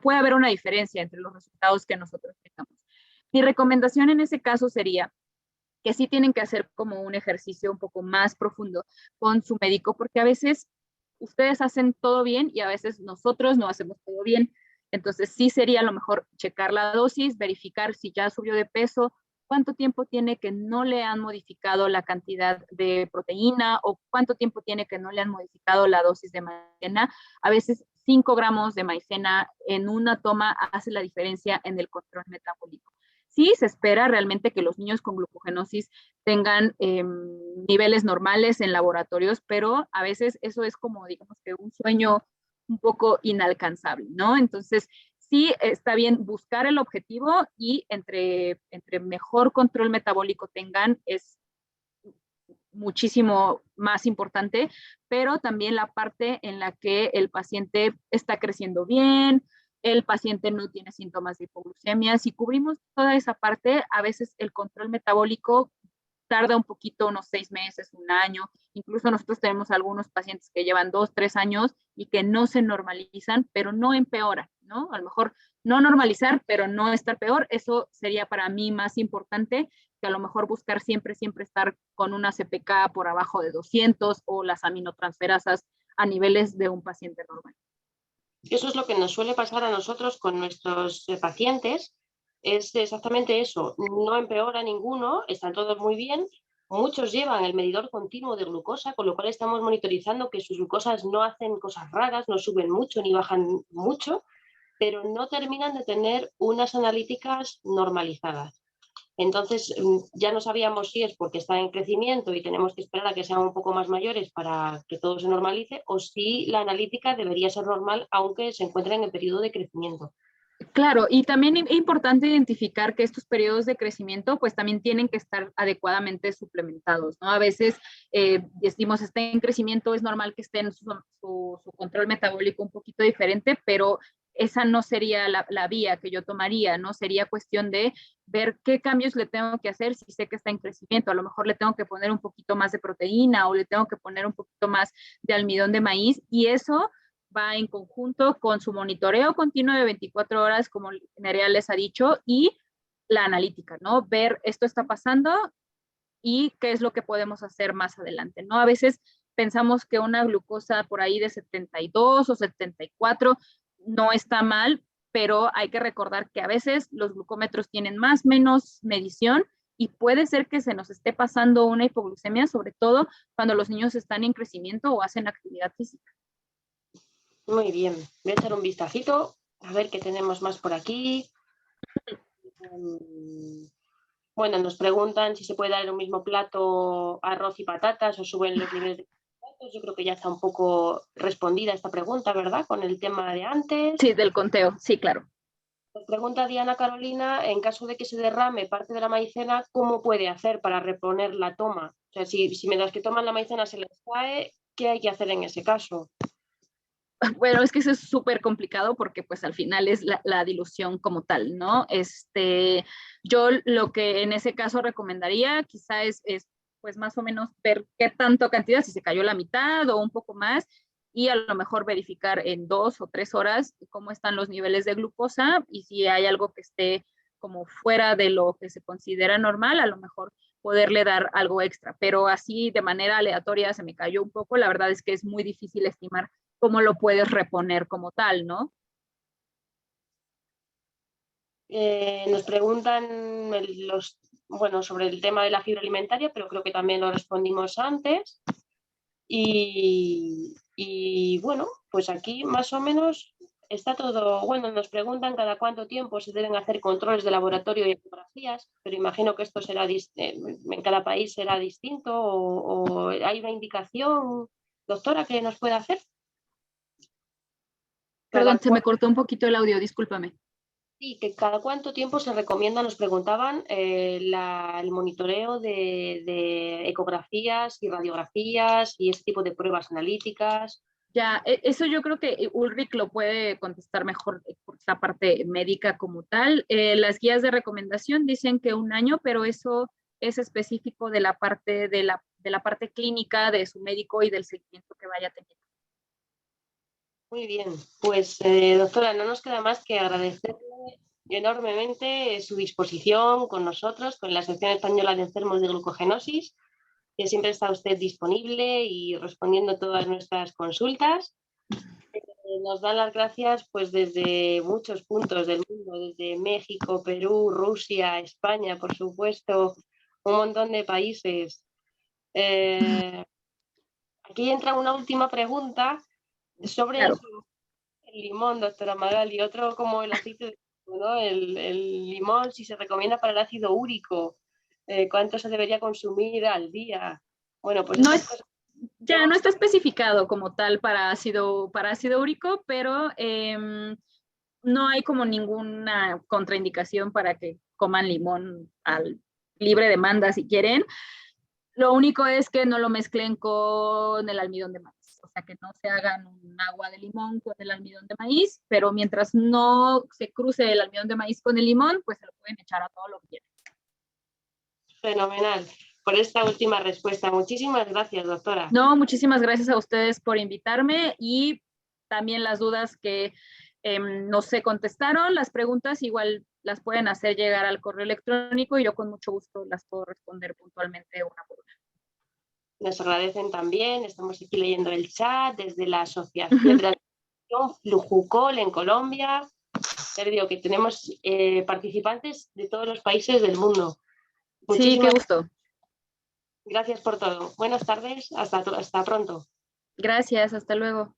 puede haber una diferencia entre los resultados que nosotros tengamos. Mi recomendación en ese caso sería que sí tienen que hacer como un ejercicio un poco más profundo con su médico, porque a veces ustedes hacen todo bien y a veces nosotros no hacemos todo bien. Entonces sí sería a lo mejor checar la dosis, verificar si ya subió de peso, cuánto tiempo tiene que no le han modificado la cantidad de proteína o cuánto tiempo tiene que no le han modificado la dosis de maicena. A veces 5 gramos de maicena en una toma hace la diferencia en el control metabólico. Sí se espera realmente que los niños con glucogenosis tengan niveles normales en laboratorios, pero a veces eso es como, digamos que un sueño un poco inalcanzable, ¿no? Entonces, sí está bien buscar el objetivo y entre mejor control metabólico tengan, es muchísimo más importante, pero también la parte en la que el paciente está creciendo bien, el paciente no tiene síntomas de hipoglucemia. Si cubrimos toda esa parte, a veces el control metabólico tarda un poquito, unos 6 meses, un año. Incluso nosotros tenemos algunos pacientes que llevan 2, 3 años y que no se normalizan, pero no empeoran, ¿no? A lo mejor no normalizar, pero no estar peor. Eso sería para mí más importante que a lo mejor buscar siempre estar con una CPK por abajo de 200 o las aminotransferasas a niveles de un paciente normal. Eso es lo que nos suele pasar a nosotros con nuestros pacientes, es exactamente eso, no empeora ninguno, están todos muy bien, muchos llevan el medidor continuo de glucosa, con lo cual estamos monitorizando que sus glucosas no hacen cosas raras, no suben mucho ni bajan mucho, pero no terminan de tener unas analíticas normalizadas. Entonces, ya no sabíamos si es porque está en crecimiento y tenemos que esperar a que sean un poco más mayores para que todo se normalice, o si la analítica debería ser normal aunque se encuentren en periodo de crecimiento. Claro, y también es importante identificar que estos periodos de crecimiento pues también tienen que estar adecuadamente suplementados, ¿no? A veces decimos está en crecimiento, es normal que esté en su control metabólico un poquito diferente, pero esa no sería la vía que yo tomaría, ¿no? Sería cuestión de ver qué cambios le tengo que hacer si sé que está en crecimiento. A lo mejor le tengo que poner un poquito más de proteína o le tengo que poner un poquito más de almidón de maíz y eso va en conjunto con su monitoreo continuo de 24 horas, como Nerea les ha dicho, y la analítica, ¿no? Ver esto está pasando y qué es lo que podemos hacer más adelante, ¿no? A veces pensamos que una glucosa por ahí de 72 o 74 no está mal, pero hay que recordar que a veces los glucómetros tienen más o menos medición y puede ser que se nos esté pasando una hipoglucemia, sobre todo cuando los niños están en crecimiento o hacen actividad física. Muy bien, voy a echar un vistacito a ver qué tenemos más por aquí. Bueno, nos preguntan si se puede dar en un mismo plato arroz y patatas o suben los niveles de carbohidratos. Yo creo que ya está un poco respondida esta pregunta, ¿verdad? Con el tema de antes. Sí, del conteo, sí, claro. Nos pregunta Diana Carolina, en caso de que se derrame parte de la maicena, ¿cómo puede hacer para reponer la toma? O sea, si mientras que toman la maicena se les cae, ¿qué hay que hacer en ese caso? Bueno, es que eso es súper complicado porque pues al final es la dilución como tal, ¿no? Yo lo que en ese caso recomendaría quizá es pues más o menos ver qué tanto cantidad, si se cayó la mitad o un poco más, y a lo mejor verificar en 2 o 3 horas cómo están los niveles de glucosa y si hay algo que esté como fuera de lo que se considera normal, a lo mejor poderle dar algo extra, pero así de manera aleatoria se me cayó un poco, la verdad es que es muy difícil estimar cómo lo puedes reponer como tal, ¿no? Nos preguntan bueno, sobre el tema de la fibra alimentaria, pero creo que también lo respondimos antes. Y bueno, pues aquí más o menos está todo. Bueno, nos preguntan cada cuánto tiempo se deben hacer controles de laboratorio y ecografías, pero imagino que esto será en cada país será distinto o hay una indicación, doctora, que nos pueda hacer. Perdón, se me cortó un poquito el audio, discúlpame. Sí, que cada cuánto tiempo se recomienda, nos preguntaban, el monitoreo de ecografías y radiografías y ese tipo de pruebas analíticas. Ya, eso yo creo que Ulrich lo puede contestar mejor por esta parte médica como tal. Las guías de recomendación dicen que 1 año, pero eso es específico de la parte de la parte clínica de su médico y del seguimiento que vaya teniendo. Muy bien, pues doctora, no nos queda más que agradecerle enormemente su disposición con nosotros, con la Asociación Española de Enfermos de Glucogenosis, que siempre está usted disponible y respondiendo todas nuestras consultas. Nos dan las gracias pues desde muchos puntos del mundo, desde México, Perú, Rusia, España, por supuesto, un montón de países. Aquí entra una última pregunta sobre Claro. el limón, doctora Magali, otro como el aceite de coco, ¿no? El limón, si se recomienda para el ácido úrico, cuánto se debería consumir al día. Bueno, pues No estas es, cosas. ya no está especificado como tal para ácido úrico, pero no hay como ninguna contraindicación para que coman limón al libre demanda si quieren. Lo único es que no lo mezclen con el almidón de maíz, o sea, que no se hagan un agua de limón con el almidón de maíz, pero mientras no se cruce el almidón de maíz con el limón, pues se lo pueden echar a todo lo que quieran. Fenomenal por esta última respuesta. Muchísimas gracias, doctora. No, muchísimas gracias a ustedes por invitarme y también las dudas que no se contestaron, las preguntas igual las pueden hacer llegar al correo electrónico y yo con mucho gusto las puedo responder puntualmente una por una. Nos agradecen también, estamos aquí leyendo el chat desde la Asociación de la Flujucol en Colombia. Te digo que tenemos participantes de todos los países del mundo. Sí, qué gusto. Gracias por todo. Buenas tardes, hasta pronto. Gracias, hasta luego.